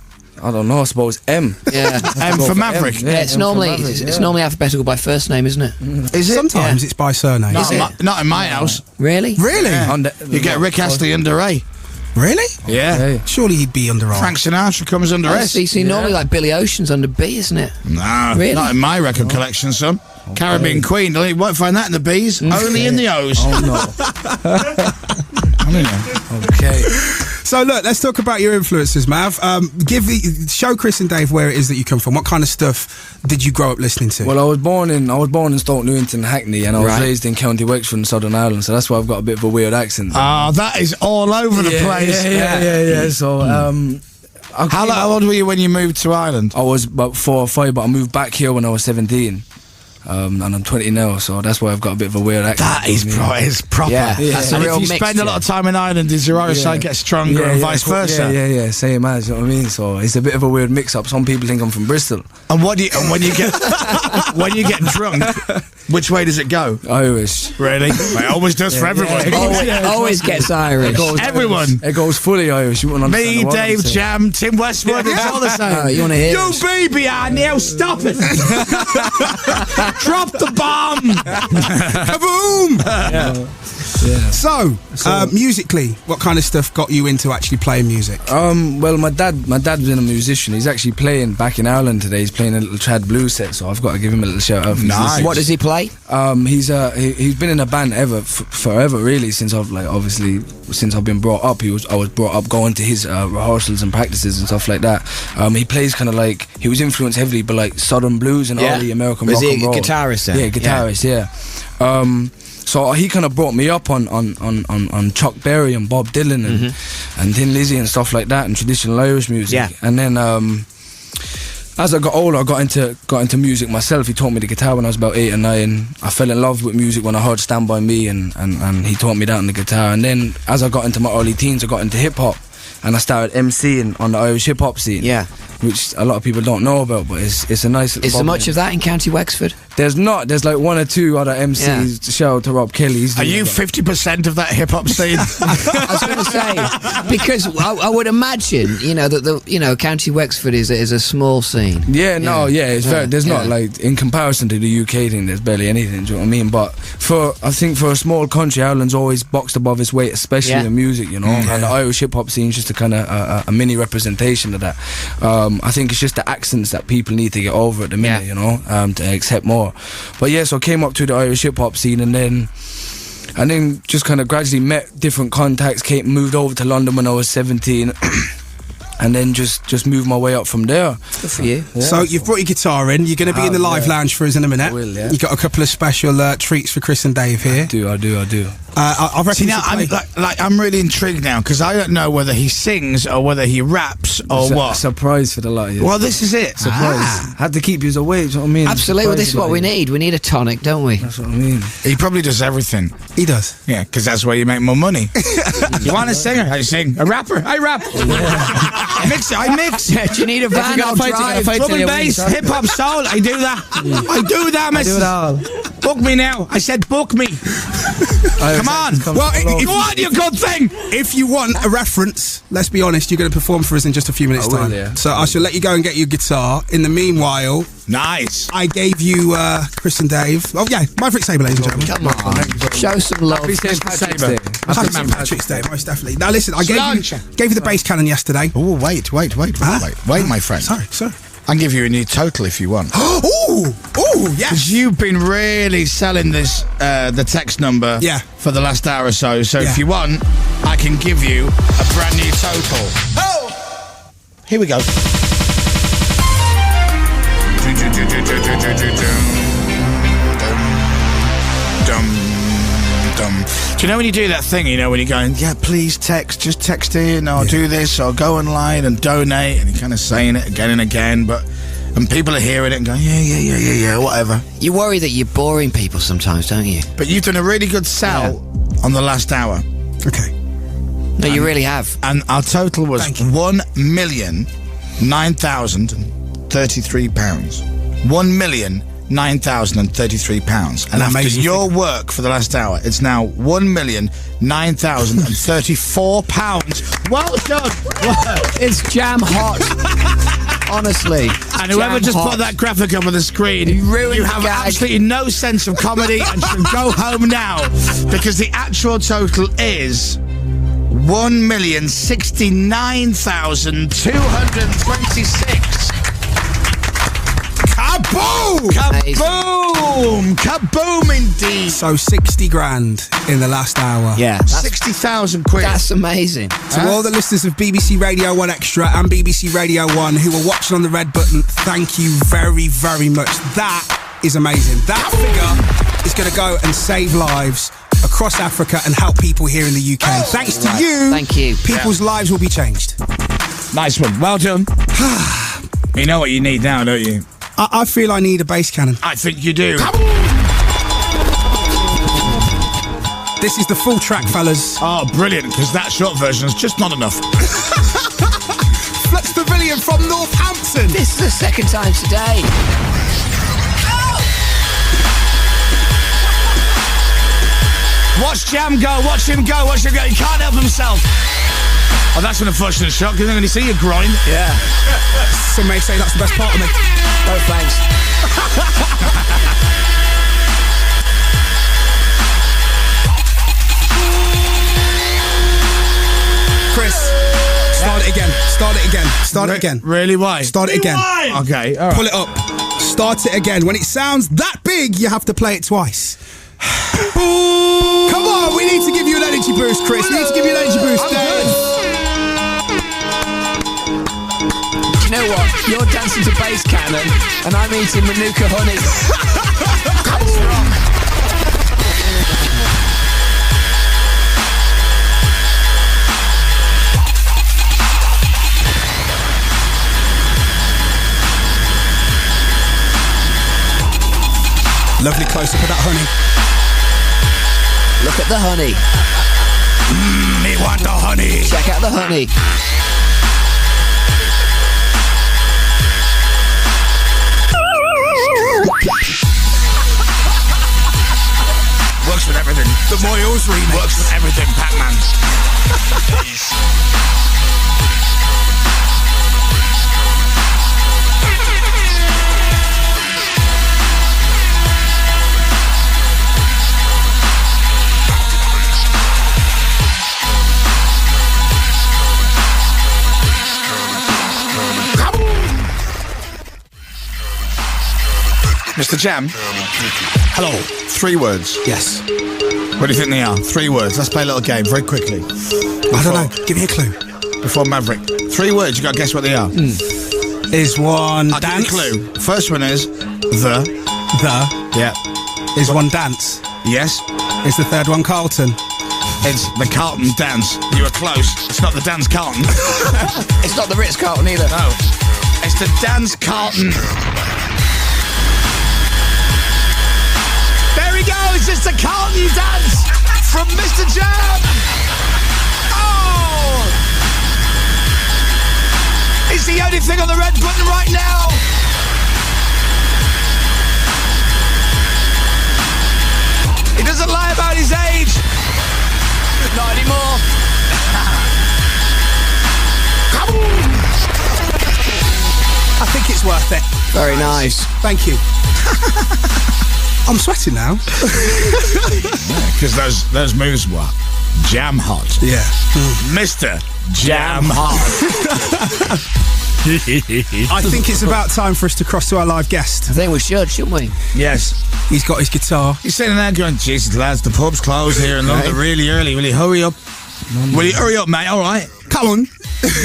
[SPEAKER 17] I don't know, I suppose M.
[SPEAKER 3] Yeah.
[SPEAKER 2] M for Maverick.
[SPEAKER 3] Yeah, it's normally alphabetical by first name, isn't it?
[SPEAKER 2] Is it?
[SPEAKER 7] Sometimes it's by surname.
[SPEAKER 2] Not in my house.
[SPEAKER 3] Really?
[SPEAKER 7] Really?
[SPEAKER 2] Yeah. You get Rick Astley under A.
[SPEAKER 7] Really?
[SPEAKER 2] Yeah.
[SPEAKER 7] Surely he'd be under R.
[SPEAKER 2] Frank Sinatra comes under S.
[SPEAKER 3] See, normally like Billy Ocean's under B, isn't it?
[SPEAKER 2] No,
[SPEAKER 3] really?
[SPEAKER 2] Not in my record collection, son. Caribbean Queen, you won't find that in the B's, only in the O's.
[SPEAKER 17] Oh no.
[SPEAKER 2] I don't know.
[SPEAKER 17] Okay.
[SPEAKER 7] So look, let's talk about your influences, Mav. Show Chris and Dave where it is that you come from. What kind of stuff did you grow up listening to?
[SPEAKER 17] Well, I was born in Stoke Newington, Hackney, and I was raised in County Wexford in Southern Ireland, so that's why I've got a bit of a weird accent.
[SPEAKER 2] Oh, that is all over the place.
[SPEAKER 17] Yeah. So,
[SPEAKER 2] how old were you when you moved to Ireland?
[SPEAKER 17] I was about 4 or 5, but I moved back here when I was 17. And I'm 20 now, so that's why I've got a bit of a weird accent.
[SPEAKER 2] That is proper.
[SPEAKER 3] Yeah, that's a
[SPEAKER 2] and
[SPEAKER 3] real
[SPEAKER 2] if you
[SPEAKER 3] mix,
[SPEAKER 2] spend a lot of time in Ireland, does your Irish side get stronger and vice versa?
[SPEAKER 17] Yeah, same as, you know what I mean? So it's a bit of a weird mix-up. Some people think I'm from Bristol.
[SPEAKER 2] And when you get when you get drunk, which way does it go?
[SPEAKER 17] Irish.
[SPEAKER 2] Really? It always does for everyone.
[SPEAKER 3] Always gets Irish.
[SPEAKER 2] Everyone.
[SPEAKER 17] It goes fully Irish. You wouldn't
[SPEAKER 2] Me,
[SPEAKER 17] understand what
[SPEAKER 2] Dave
[SPEAKER 17] I'm saying.
[SPEAKER 2] Jam, Tim Westwood, it's all the same.
[SPEAKER 3] You want to hear
[SPEAKER 2] You
[SPEAKER 3] this?
[SPEAKER 2] baby, now stop it. Drop the bomb.
[SPEAKER 7] Kaboom! So, musically, what kind of stuff got you into actually playing music?
[SPEAKER 17] Well, my dad was a musician. He's actually playing back in Ireland today. He's playing a little trad blues set, so I've got to give him a little shout out.
[SPEAKER 2] Nice.
[SPEAKER 3] What does he play?
[SPEAKER 17] He's been in a band forever, really, since I've been brought up. I was brought up going to his rehearsals and practices and stuff like that. He plays kind of like, he was influenced heavily by like Southern blues and all the American rock and roll.
[SPEAKER 3] Was he a guitarist then?
[SPEAKER 17] Yeah, guitarist. Yeah. So he kind of brought me up on Chuck Berry and Bob Dylan and Thin Lizzy and stuff like that, and traditional Irish music.
[SPEAKER 3] Yeah.
[SPEAKER 17] And then as I got older, I got into music myself. He taught me the guitar when I was about 8 or 9. I fell in love with music when I heard Stand By Me, and he taught me that on the guitar. And then as I got into my early teens, I got into hip hop, and I started MCing on the Irish hip hop scene.
[SPEAKER 3] Yeah.
[SPEAKER 17] Which a lot of people don't know about, but it's a nice.
[SPEAKER 3] Is there much of that in County Wexford?
[SPEAKER 17] There's not. There's like 1 or 2 other MCs. Shout out to Rob Kelly.
[SPEAKER 2] Are you 50% of that hip hop scene?
[SPEAKER 3] I was going to say, because I would imagine, that County Wexford is a small scene.
[SPEAKER 17] It's very. There's not like, in comparison to the UK thing, there's barely anything. Do you know what I mean? But I think for a small country, Ireland's always boxed above its weight, especially in music. And the Irish hip hop scene is just a kind of a mini representation of that. I think it's just the accents that people need to get over at the minute, to accept more. But so I came up to the Irish hip hop scene, and then And then just kind of gradually met different contacts, moved over to London when I was 17. And then just moved my way up from there.
[SPEAKER 3] Good for you.
[SPEAKER 17] Yeah.
[SPEAKER 7] So you've brought your guitar in. You're going to be in the live lounge for us in a minute.
[SPEAKER 17] I will, yeah.
[SPEAKER 7] You've got a couple of special treats for Chris and Dave here.
[SPEAKER 17] I do.
[SPEAKER 7] I reckon.
[SPEAKER 2] See, now I'm really intrigued now because I don't know whether he sings or whether he raps or what.
[SPEAKER 17] Surprise for the lot of you.
[SPEAKER 2] Well, this is it.
[SPEAKER 17] Surprise. Had to keep you awake. Do you know what I mean?
[SPEAKER 3] Absolutely. Well, this is what we need. We need a tonic, don't we?
[SPEAKER 17] That's what I mean.
[SPEAKER 2] He probably does everything.
[SPEAKER 7] He does.
[SPEAKER 2] Yeah, because that's where you make more money. You want a singer? I sing. A rapper? I rap. I mix.
[SPEAKER 3] Do you need a van? I'll drive.
[SPEAKER 2] Drum and bass, hip hop, soul. I do that. I do that, miss.
[SPEAKER 17] I do it all.
[SPEAKER 2] Book me now. I said book me. Come on.
[SPEAKER 7] Well,
[SPEAKER 2] Go on, you good thing.
[SPEAKER 7] If you want a reference, let's be honest, you're going to perform for us in just a few minutes'
[SPEAKER 17] I will,
[SPEAKER 7] time.
[SPEAKER 17] yeah.
[SPEAKER 7] So I shall let you go and get your guitar. In the meanwhile,
[SPEAKER 2] nice.
[SPEAKER 7] I gave you Chris and Dave. Oh yeah, Maverick Sabre, ladies and gentlemen.
[SPEAKER 3] Come on. Show some love.
[SPEAKER 7] Happy St. Patrick's Day, most definitely. Now listen, I gave you the bass cannon yesterday.
[SPEAKER 2] Oh, wait, my friend.
[SPEAKER 7] Sorry.
[SPEAKER 2] I'll give you a new total if you want.
[SPEAKER 7] Ooh, yes.
[SPEAKER 2] Because you've been really selling this, the text number for the last hour or so. So if you want, I can give you a brand new total. Oh! Here we go. Do you know when you do that thing, when you're going, yeah, please just text in, or do this, or go online and donate, and you're kind of saying it again and again, and people are hearing it and going, yeah, whatever.
[SPEAKER 3] You worry that you're boring people sometimes, don't you?
[SPEAKER 2] But you've done a really good sell on the last hour.
[SPEAKER 7] Okay.
[SPEAKER 3] No, you really have.
[SPEAKER 2] And our total was £1,009,033. £1,009,033. And after your work for the last hour, it's now £1,009,034. Well done.
[SPEAKER 3] It's jam hot. Honestly.
[SPEAKER 2] And whoever just put that graphic up on the screen, you have absolutely no sense of comedy and should go home now, because the actual total is $1,069,226. Kaboom! Kaboom! Kaboom indeed!
[SPEAKER 7] So 60 grand in the last hour.
[SPEAKER 3] Yeah.
[SPEAKER 2] 60,000 quid.
[SPEAKER 3] That's amazing.
[SPEAKER 7] To all the listeners of BBC Radio 1 Extra and BBC Radio 1 who are watching on the red button, thank you very, very much. That is amazing. That figure is going to go and save lives across Africa and help people here in the UK. Thanks to you.
[SPEAKER 3] Thank you.
[SPEAKER 7] People's lives will be changed.
[SPEAKER 2] Nice one. Well done. You know what you need now, don't you?
[SPEAKER 7] I feel I need a bass cannon.
[SPEAKER 2] I think you do.
[SPEAKER 7] This is the full track, fellas.
[SPEAKER 2] Oh, brilliant, because that short version is just not enough.
[SPEAKER 7] Flex Pavilion from Northampton.
[SPEAKER 3] This is the second time today.
[SPEAKER 2] Watch Jam go, watch him go, watch him go. He can't help himself. Oh, that's an unfortunate shot, because I'm going to see your groin.
[SPEAKER 3] Yeah.
[SPEAKER 7] Some may say that's the best part of me.
[SPEAKER 3] No thanks.
[SPEAKER 7] Chris, start it again.
[SPEAKER 2] Really? Why?
[SPEAKER 7] Start it again.
[SPEAKER 2] Okay, all right.
[SPEAKER 7] Pull it up. Start it again. When it sounds that big, you have to play it twice. Come on, we need to give you an energy boost, Chris. We need to give you an energy boost.
[SPEAKER 3] You know what? You're dancing to bass cannon, and I'm eating Manuka honey. Let's rock.
[SPEAKER 7] Lovely close-up of that honey.
[SPEAKER 3] Look at the honey.
[SPEAKER 2] Me want the honey.
[SPEAKER 3] Check out the honey.
[SPEAKER 2] Works with everything.
[SPEAKER 7] The Moyles remix.
[SPEAKER 2] Works with everything, Pac-Man. Mr. Jam. Hello. 3 words.
[SPEAKER 7] Yes.
[SPEAKER 2] What do you think they are? 3 words. Let's play a little game very quickly.
[SPEAKER 7] I don't know. Give me a clue.
[SPEAKER 2] Before Maverick. 3 words. You got to guess what they are.
[SPEAKER 7] Is one
[SPEAKER 2] I'll
[SPEAKER 7] dance?
[SPEAKER 2] give you a clue. First one is the. Yeah.
[SPEAKER 7] Is one dance?
[SPEAKER 2] Yes.
[SPEAKER 7] Is the third one Carlton?
[SPEAKER 2] It's the Carlton dance. You were close. It's not the dance Carlton.
[SPEAKER 3] It's not the Ritz-Carlton either.
[SPEAKER 2] No. It's the dance Carlton. There he goes. It's the Carlton dance from Mr. Jam. Oh! It's the only thing on the red button right now. He doesn't lie about his age. Not anymore. Come on.
[SPEAKER 7] I think it's worth it.
[SPEAKER 3] Very nice.
[SPEAKER 7] Thank you. I'm sweating now.
[SPEAKER 2] Because those moves were jam hot.
[SPEAKER 7] Yeah.
[SPEAKER 2] Mr. Jam Hot.
[SPEAKER 7] I think it's about time for us to cross to our live guest.
[SPEAKER 3] I think we should, shouldn't we?
[SPEAKER 2] Yes.
[SPEAKER 7] He's got his guitar.
[SPEAKER 2] He's sitting there going, Jesus, lads, the pub's closed here in London really early. Will you hurry up? Will you hurry up, mate? All right.
[SPEAKER 7] Come on.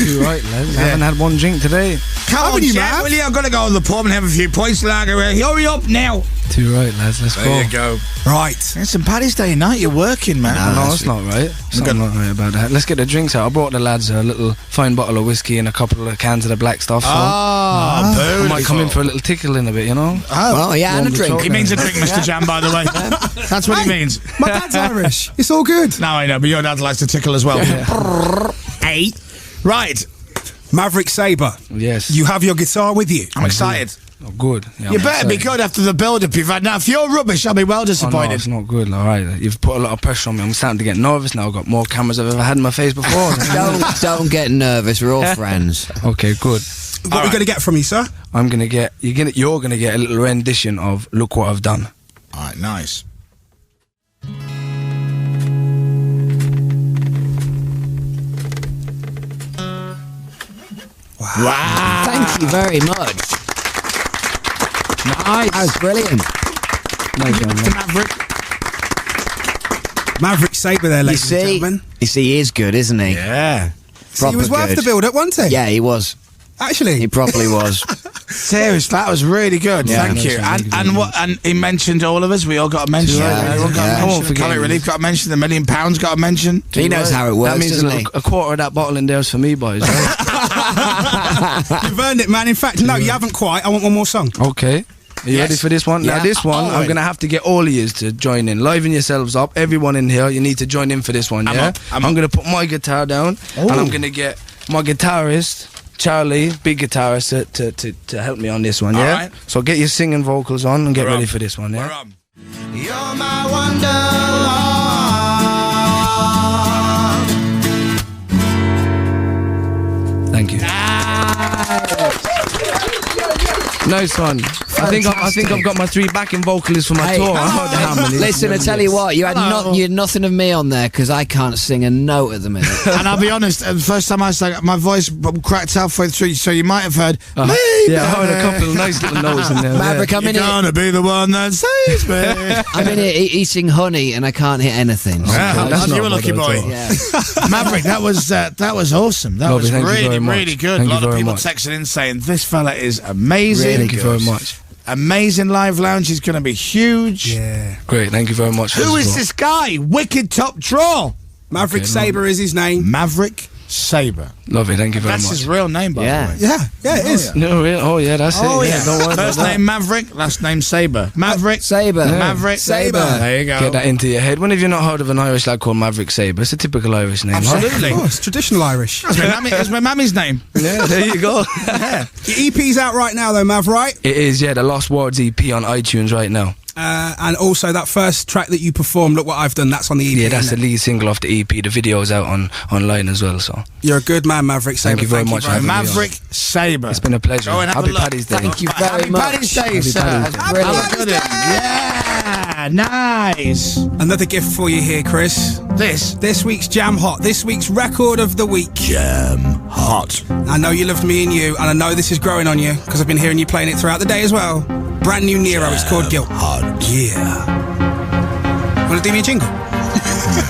[SPEAKER 17] You're right, Les. I haven't had one drink today.
[SPEAKER 2] Come on, Jack, will you? I've got to go to the pub and have a few pints lager. Hurry up now.
[SPEAKER 17] Too right, Les. Let's go.
[SPEAKER 2] There you go.
[SPEAKER 7] Right.
[SPEAKER 2] It's St. Paddy's Day night. You're working, man.
[SPEAKER 17] No, it's not right. Something not right about that. Let's get the drinks out. I brought the lads a little fine bottle of whiskey and a couple of cans of the black stuff. So I might come in for a little tickle in a bit, you know?
[SPEAKER 3] Oh, yeah, and a drink.
[SPEAKER 2] He means a drink, Mr. Jam, by the way. That's what he means.
[SPEAKER 7] My dad's Irish. It's all good.
[SPEAKER 2] No, I know, but your dad likes to tickle as well. Hey. Right.
[SPEAKER 7] Maverick Sabre.
[SPEAKER 17] Yes.
[SPEAKER 7] You have your guitar with you.
[SPEAKER 2] I'm excited.
[SPEAKER 17] Oh, good. Yeah,
[SPEAKER 2] You
[SPEAKER 17] I'm
[SPEAKER 2] better be
[SPEAKER 17] excited.
[SPEAKER 2] good after the build-up you've had. Now, if you're rubbish, I'll be well
[SPEAKER 17] Oh, no,
[SPEAKER 2] disappointed.
[SPEAKER 17] it's not good. All right, you've put a lot of pressure on me. I'm starting to get nervous now. I've got more cameras I've ever had in my face before.
[SPEAKER 3] Don't get nervous. We're all friends.
[SPEAKER 17] Okay, good.
[SPEAKER 7] What are we going to get from you, sir?
[SPEAKER 17] I'm gonna get you're gonna get a little rendition of "Look What I've Done."
[SPEAKER 2] All right, nice.
[SPEAKER 3] Wow. Thank you very much.
[SPEAKER 2] Nice.
[SPEAKER 3] That was brilliant.
[SPEAKER 7] Maverick Sabre there, ladies and gentlemen.
[SPEAKER 3] You see, he is good, isn't he?
[SPEAKER 2] Yeah.
[SPEAKER 7] So he was worth
[SPEAKER 3] good.
[SPEAKER 7] the build-up, wasn't he?
[SPEAKER 3] Yeah, he was.
[SPEAKER 7] Actually.
[SPEAKER 3] He probably was.
[SPEAKER 2] Serious, that was really good.
[SPEAKER 3] Yeah,
[SPEAKER 2] Thank you.
[SPEAKER 17] really good,
[SPEAKER 2] And what? And he mentioned all of us. We all got a mention.
[SPEAKER 3] Yeah,
[SPEAKER 2] Everyone got
[SPEAKER 3] yeah.
[SPEAKER 2] a
[SPEAKER 17] I won't
[SPEAKER 2] mention.
[SPEAKER 17] forget
[SPEAKER 2] Comic
[SPEAKER 17] you.
[SPEAKER 2] Relief got a mention. The £1 million got a mention.
[SPEAKER 3] He knows how it works,
[SPEAKER 17] That means
[SPEAKER 3] doesn't he?
[SPEAKER 17] a quarter of that bottle in there's for me, boys. Right?
[SPEAKER 7] You've earned it, man. In fact, no, you haven't quite. I want one more song.
[SPEAKER 17] Okay. Are you ready for this one?
[SPEAKER 3] Yeah.
[SPEAKER 17] Now, this one,
[SPEAKER 2] Oh,
[SPEAKER 17] I'm
[SPEAKER 2] wait.
[SPEAKER 17] going to have to get all of you to join in. Liven yourselves up. Everyone in here, you need to join in for this one, yeah? I'm going to put my guitar down, and I'm going to get my guitarist, Charlie, big guitarist, to help me on this one, yeah?
[SPEAKER 2] All right.
[SPEAKER 17] So get your singing vocals on and get
[SPEAKER 2] We're
[SPEAKER 17] ready
[SPEAKER 2] on.
[SPEAKER 17] for this one, yeah?
[SPEAKER 2] We're on.
[SPEAKER 10] You're my wonderland.
[SPEAKER 17] Thank you. Nice one. I think I've got my 3 backing vocalists for my
[SPEAKER 3] Hey,
[SPEAKER 17] tour. I heard the harmonies.
[SPEAKER 3] Listen, I tell you what, you had nothing of me on there because I can't sing a note at the minute.
[SPEAKER 2] And I'll be honest, the first time I sang, my voice cracked halfway through, so you might have heard me.
[SPEAKER 17] Yeah, I heard a couple of nice little notes in there.
[SPEAKER 3] Maverick, I'm in
[SPEAKER 2] You're
[SPEAKER 3] it.
[SPEAKER 2] gonna be the one that saves me.
[SPEAKER 3] I'm in here eating honey and I can't hit anything.
[SPEAKER 2] Yeah,
[SPEAKER 17] that's
[SPEAKER 2] you
[SPEAKER 17] not
[SPEAKER 2] were a lucky
[SPEAKER 17] bad at
[SPEAKER 2] boy.
[SPEAKER 17] all.
[SPEAKER 3] Yeah.
[SPEAKER 2] Maverick, that was awesome. That
[SPEAKER 17] Lovely,
[SPEAKER 2] was
[SPEAKER 17] thank you
[SPEAKER 2] really,
[SPEAKER 17] very much.
[SPEAKER 2] really good.
[SPEAKER 17] Thank
[SPEAKER 2] A lot
[SPEAKER 17] you
[SPEAKER 2] of
[SPEAKER 17] very
[SPEAKER 2] people
[SPEAKER 17] much.
[SPEAKER 2] texting in saying this fella is amazing.
[SPEAKER 17] Thank you very much.
[SPEAKER 2] Amazing live lounge is going to be huge.
[SPEAKER 7] Yeah.
[SPEAKER 17] Great, thank you very much.
[SPEAKER 2] Who is this guy? Wicked top draw.
[SPEAKER 7] Maverick
[SPEAKER 17] Okay,
[SPEAKER 7] Sabre is his name.
[SPEAKER 2] Maverick Sabre.
[SPEAKER 17] Lovely, thank you very
[SPEAKER 2] That's
[SPEAKER 17] much.
[SPEAKER 2] his real name, by the way.
[SPEAKER 7] Yeah, it is.
[SPEAKER 17] No, really? Oh, yeah, that's
[SPEAKER 2] Oh,
[SPEAKER 17] it.
[SPEAKER 2] yeah.
[SPEAKER 17] Don't worry
[SPEAKER 2] First
[SPEAKER 17] about
[SPEAKER 2] name Maverick, last name Sabre. Maverick
[SPEAKER 3] Sabre.
[SPEAKER 17] Yeah.
[SPEAKER 2] Maverick
[SPEAKER 3] Sabre.
[SPEAKER 2] There you go.
[SPEAKER 17] Get that into your head. When have you not heard of an Irish lad called Maverick Sabre? It's a typical Irish name,
[SPEAKER 2] Absolutely.
[SPEAKER 7] Oh, it's traditional Irish.
[SPEAKER 2] That's my mammy's name.
[SPEAKER 17] Huh? Yeah, there you go.
[SPEAKER 7] Your EP's out right now, though, Mav, right?
[SPEAKER 17] It is, yeah, the Lost Words EP on iTunes right now.
[SPEAKER 7] And also that first track that you performed, Look What I've Done, that's on the EP.
[SPEAKER 17] Yeah, that's the
[SPEAKER 7] isn't it?
[SPEAKER 17] lead single off the EP. The video's out online as well, so.
[SPEAKER 7] You're a good man, Maverick Sabre.
[SPEAKER 17] Thank you very much for having me on.
[SPEAKER 2] Maverick Sabre.
[SPEAKER 17] It's been a pleasure.
[SPEAKER 2] Go and have
[SPEAKER 17] Happy
[SPEAKER 2] a look.
[SPEAKER 17] Paddy's Day.
[SPEAKER 3] Thank you very
[SPEAKER 2] Happy
[SPEAKER 3] much.
[SPEAKER 2] Paddy's Day,
[SPEAKER 17] Happy
[SPEAKER 2] sir.
[SPEAKER 17] Paddy's Day.
[SPEAKER 2] Have a good one. Yeah, nice.
[SPEAKER 7] Another gift for you here, Chris. This week's Jam Hot. This week's record of the week.
[SPEAKER 2] Jam Hot.
[SPEAKER 7] I know you loved Me and You, and I know this is growing on you because I've been hearing you playing it throughout the day as well. Brand new Nero, it's called Guilt.
[SPEAKER 2] Hot.
[SPEAKER 7] Yeah. Want to do me a jingle?
[SPEAKER 2] Jam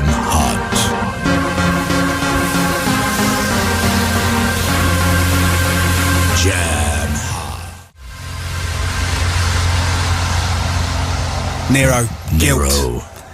[SPEAKER 2] hot. Jam hot.
[SPEAKER 7] Nero.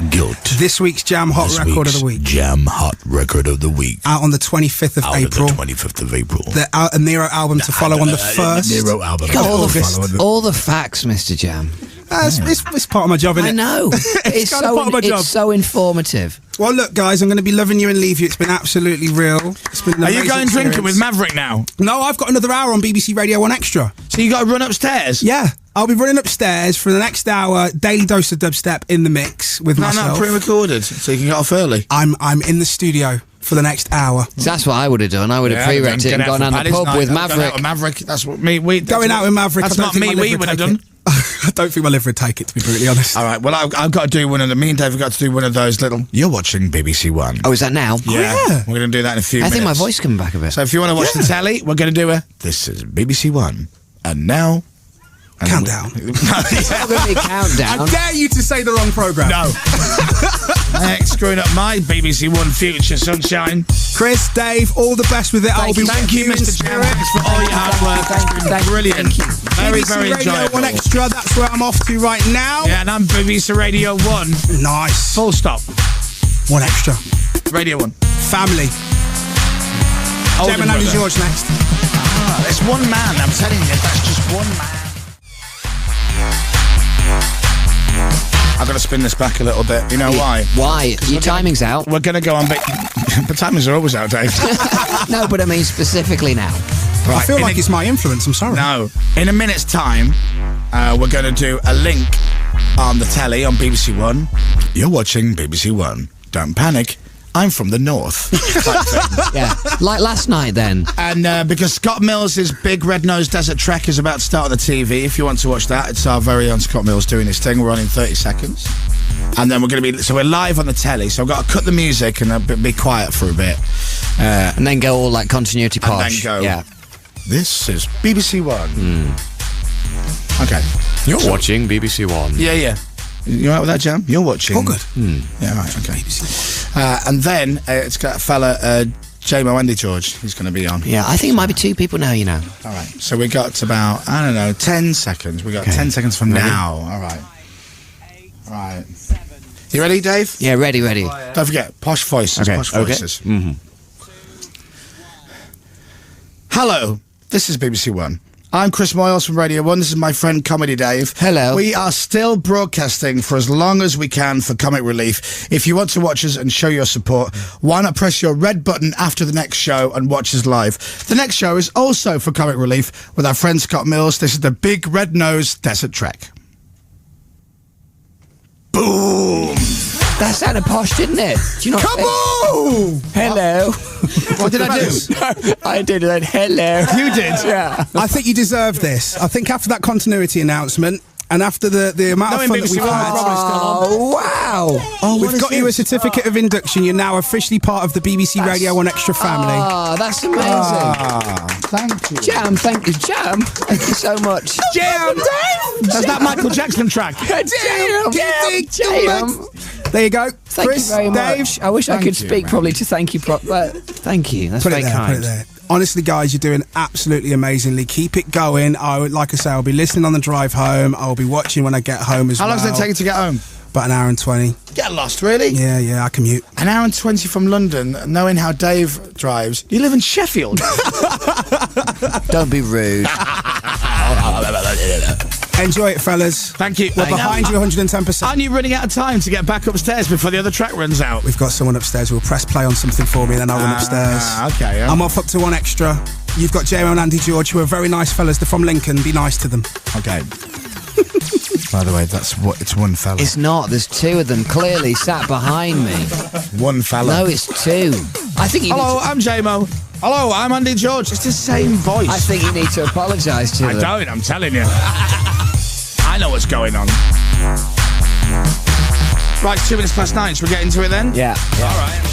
[SPEAKER 2] Guilt.
[SPEAKER 7] This week's Jam Hot
[SPEAKER 2] This
[SPEAKER 7] Record of
[SPEAKER 2] week's
[SPEAKER 7] the Week.
[SPEAKER 2] Jam Hot Record of the Week.
[SPEAKER 7] Out on the 25th of
[SPEAKER 2] Out
[SPEAKER 7] April.
[SPEAKER 2] on the 25th of April.
[SPEAKER 7] A Nero album to follow on the 1st.
[SPEAKER 2] Nero album.
[SPEAKER 3] You got all
[SPEAKER 2] to follow on the-
[SPEAKER 3] all the facts, Mr. Jam.
[SPEAKER 7] It's part of my job, isn't it?
[SPEAKER 3] I know.
[SPEAKER 7] it's kind of part of my job.
[SPEAKER 3] It's so informative.
[SPEAKER 7] Well, look, guys, I'm going to be loving you and leave you. It's been absolutely real. It's been an
[SPEAKER 2] Are you
[SPEAKER 7] amazing
[SPEAKER 2] going drinking
[SPEAKER 7] experience.
[SPEAKER 2] with Maverick now?
[SPEAKER 7] No, I've got another hour on BBC Radio 1 Extra.
[SPEAKER 2] So you got to run upstairs?
[SPEAKER 7] Yeah. I'll be running upstairs for the next hour, daily dose of dubstep in the mix with myself.
[SPEAKER 2] No, pre-recorded, so you can get off early.
[SPEAKER 7] I'm in the studio for the next hour.
[SPEAKER 3] So that's what I would have done. I would have pre-recced it and gone down the pub with Maverick.
[SPEAKER 2] Maverick. That's what
[SPEAKER 7] Going out with Maverick.
[SPEAKER 2] That's not me. We would have done.
[SPEAKER 7] I don't think my liver would take it, to be brutally honest.
[SPEAKER 2] All right. Well, I've got to do one of them. Me and Dave have got to do one of those little. You're watching BBC One.
[SPEAKER 3] Oh, is that now?
[SPEAKER 2] Yeah. We're going to do that in a few minutes.
[SPEAKER 3] I think my voice coming back a bit.
[SPEAKER 2] So if you want to watch the telly, we're going to do a. This is BBC One, and now.
[SPEAKER 7] Countdown.
[SPEAKER 3] It's not going to be a countdown.
[SPEAKER 7] I dare you to say the wrong programme.
[SPEAKER 2] No. Screwing up my BBC One future, sunshine.
[SPEAKER 7] Chris, Dave, all the best with it.
[SPEAKER 2] Thank you, Mr. Jam. Thanks for all your hard work. It's been brilliant. Very,
[SPEAKER 7] BBC
[SPEAKER 2] very
[SPEAKER 7] Radio
[SPEAKER 2] enjoyable.
[SPEAKER 7] 1 Extra, that's where I'm off to right now.
[SPEAKER 2] Yeah, and I'm BBC Radio 1.
[SPEAKER 7] Nice.
[SPEAKER 2] Full stop.
[SPEAKER 7] 1 Extra.
[SPEAKER 2] Radio 1.
[SPEAKER 7] Family.
[SPEAKER 2] Older
[SPEAKER 7] Jem and Andy
[SPEAKER 2] brother.
[SPEAKER 7] George next.
[SPEAKER 2] It's one man, I'm telling you, that's just one man. I've got to spin this back a little bit. You know why?
[SPEAKER 3] Why? Your timing's out.
[SPEAKER 2] We're going to go on bit. The timings are always out, Dave.
[SPEAKER 3] No, but I mean specifically now.
[SPEAKER 7] I feel like it's my influence, I'm sorry.
[SPEAKER 2] No. In a minute's time, we're going to do a link on the telly on BBC One. You're watching BBC One. Don't panic. I'm from the north.
[SPEAKER 3] Yeah, like last night then.
[SPEAKER 2] And because Scott Mills' Big Red-Nosed Desert Trek is about to start on the TV, if you want to watch that, it's our very own Scott Mills doing his thing. We're on in 30 seconds. And then we're going to be... So we're live on the telly, so I've got to cut the music and be quiet for a bit.
[SPEAKER 3] And then go all like continuity posh.
[SPEAKER 2] And then go...
[SPEAKER 3] Yeah.
[SPEAKER 2] This is BBC One. Okay.
[SPEAKER 3] You're watching BBC One.
[SPEAKER 2] Yeah. You all right with that, Jam? You're watching.
[SPEAKER 7] All good.
[SPEAKER 2] Yeah, right, okay. And then it's got a fella, J-Mo Andy George, who's going to be on.
[SPEAKER 3] Yeah, I think it might be 2 people now, you know.
[SPEAKER 2] All right. So we got about, 10 seconds. We got 10 seconds from now. All right. Right. You ready, Dave?
[SPEAKER 3] Yeah, ready.
[SPEAKER 2] Don't forget, posh voices.
[SPEAKER 3] Okay,
[SPEAKER 2] Posh
[SPEAKER 3] okay.
[SPEAKER 2] voices. Hello, this is BBC One. I'm Chris Moyles from Radio 1. This is my friend Comedy Dave.
[SPEAKER 3] Hello.
[SPEAKER 2] We are still broadcasting for as long as we can for Comic Relief. If you want to watch us and show your support, why not press your red button after the next show and watch us live? The next show is also for Comic Relief with our friend Scott Mills. This is the Big Red-Nosed Desert Trek. Boom!
[SPEAKER 3] That sounded posh, didn't it? Do you know?
[SPEAKER 2] Kaboom!
[SPEAKER 3] Hello.
[SPEAKER 2] What did I do?
[SPEAKER 3] I did that. Hello.
[SPEAKER 2] You did?
[SPEAKER 3] Yeah.
[SPEAKER 7] I think you deserve this. I think after that continuity announcement and after the amount of fun that we've had...
[SPEAKER 3] Oh, wow.
[SPEAKER 7] We've got you a certificate of induction. You're now officially part of the BBC Radio 1 Extra family.
[SPEAKER 3] Oh, that's amazing.
[SPEAKER 2] Thank you.
[SPEAKER 3] Jam, thank you. Jam, thank you so much.
[SPEAKER 7] Jam!
[SPEAKER 2] That's that Michael Jackson track.
[SPEAKER 3] Jam.
[SPEAKER 7] There you go.
[SPEAKER 3] Thank
[SPEAKER 7] Chris,
[SPEAKER 3] you very
[SPEAKER 7] Dave.
[SPEAKER 3] much. I wish I could speak probably to thank you. Thank you. That's
[SPEAKER 7] Put
[SPEAKER 3] very
[SPEAKER 7] it there,
[SPEAKER 3] kind.
[SPEAKER 7] put it there. Honestly, guys, you're doing absolutely amazingly. Keep it going. Like I say, I'll be listening on the drive home. I'll be watching when I get home as
[SPEAKER 2] How
[SPEAKER 7] well.
[SPEAKER 2] long does it take you to get home?
[SPEAKER 7] About an hour and 20.
[SPEAKER 2] Get lost, really?
[SPEAKER 7] Yeah, I commute.
[SPEAKER 2] An hour and 20 from London, knowing how Dave drives. You live in Sheffield.
[SPEAKER 3] Don't be rude.
[SPEAKER 7] Enjoy it, fellas.
[SPEAKER 2] Thank you.
[SPEAKER 7] We're behind you 110%.
[SPEAKER 2] Aren't you running out of time to get back upstairs before the other track runs out?
[SPEAKER 7] We've got someone upstairs who will press play on something for me, then I'll run upstairs.
[SPEAKER 2] Okay.
[SPEAKER 7] I'm off up to 1 Extra. You've got J-Mo and Andy George, who are very nice fellas. They're from Lincoln. Be nice to them.
[SPEAKER 2] Okay. By the way, it's one fella.
[SPEAKER 3] It's not. There's 2 of them clearly sat behind me.
[SPEAKER 2] One fella.
[SPEAKER 3] No, it's 2. I think you
[SPEAKER 2] Hello, I'm J-Mo. Hello, I'm Andy George. It's the same voice.
[SPEAKER 3] I think you need to apologise to them.
[SPEAKER 2] I don't, I'm telling you. I know what's going on. Right, 2 minutes past 9. Should we get into it then?
[SPEAKER 3] Yeah.
[SPEAKER 2] All right.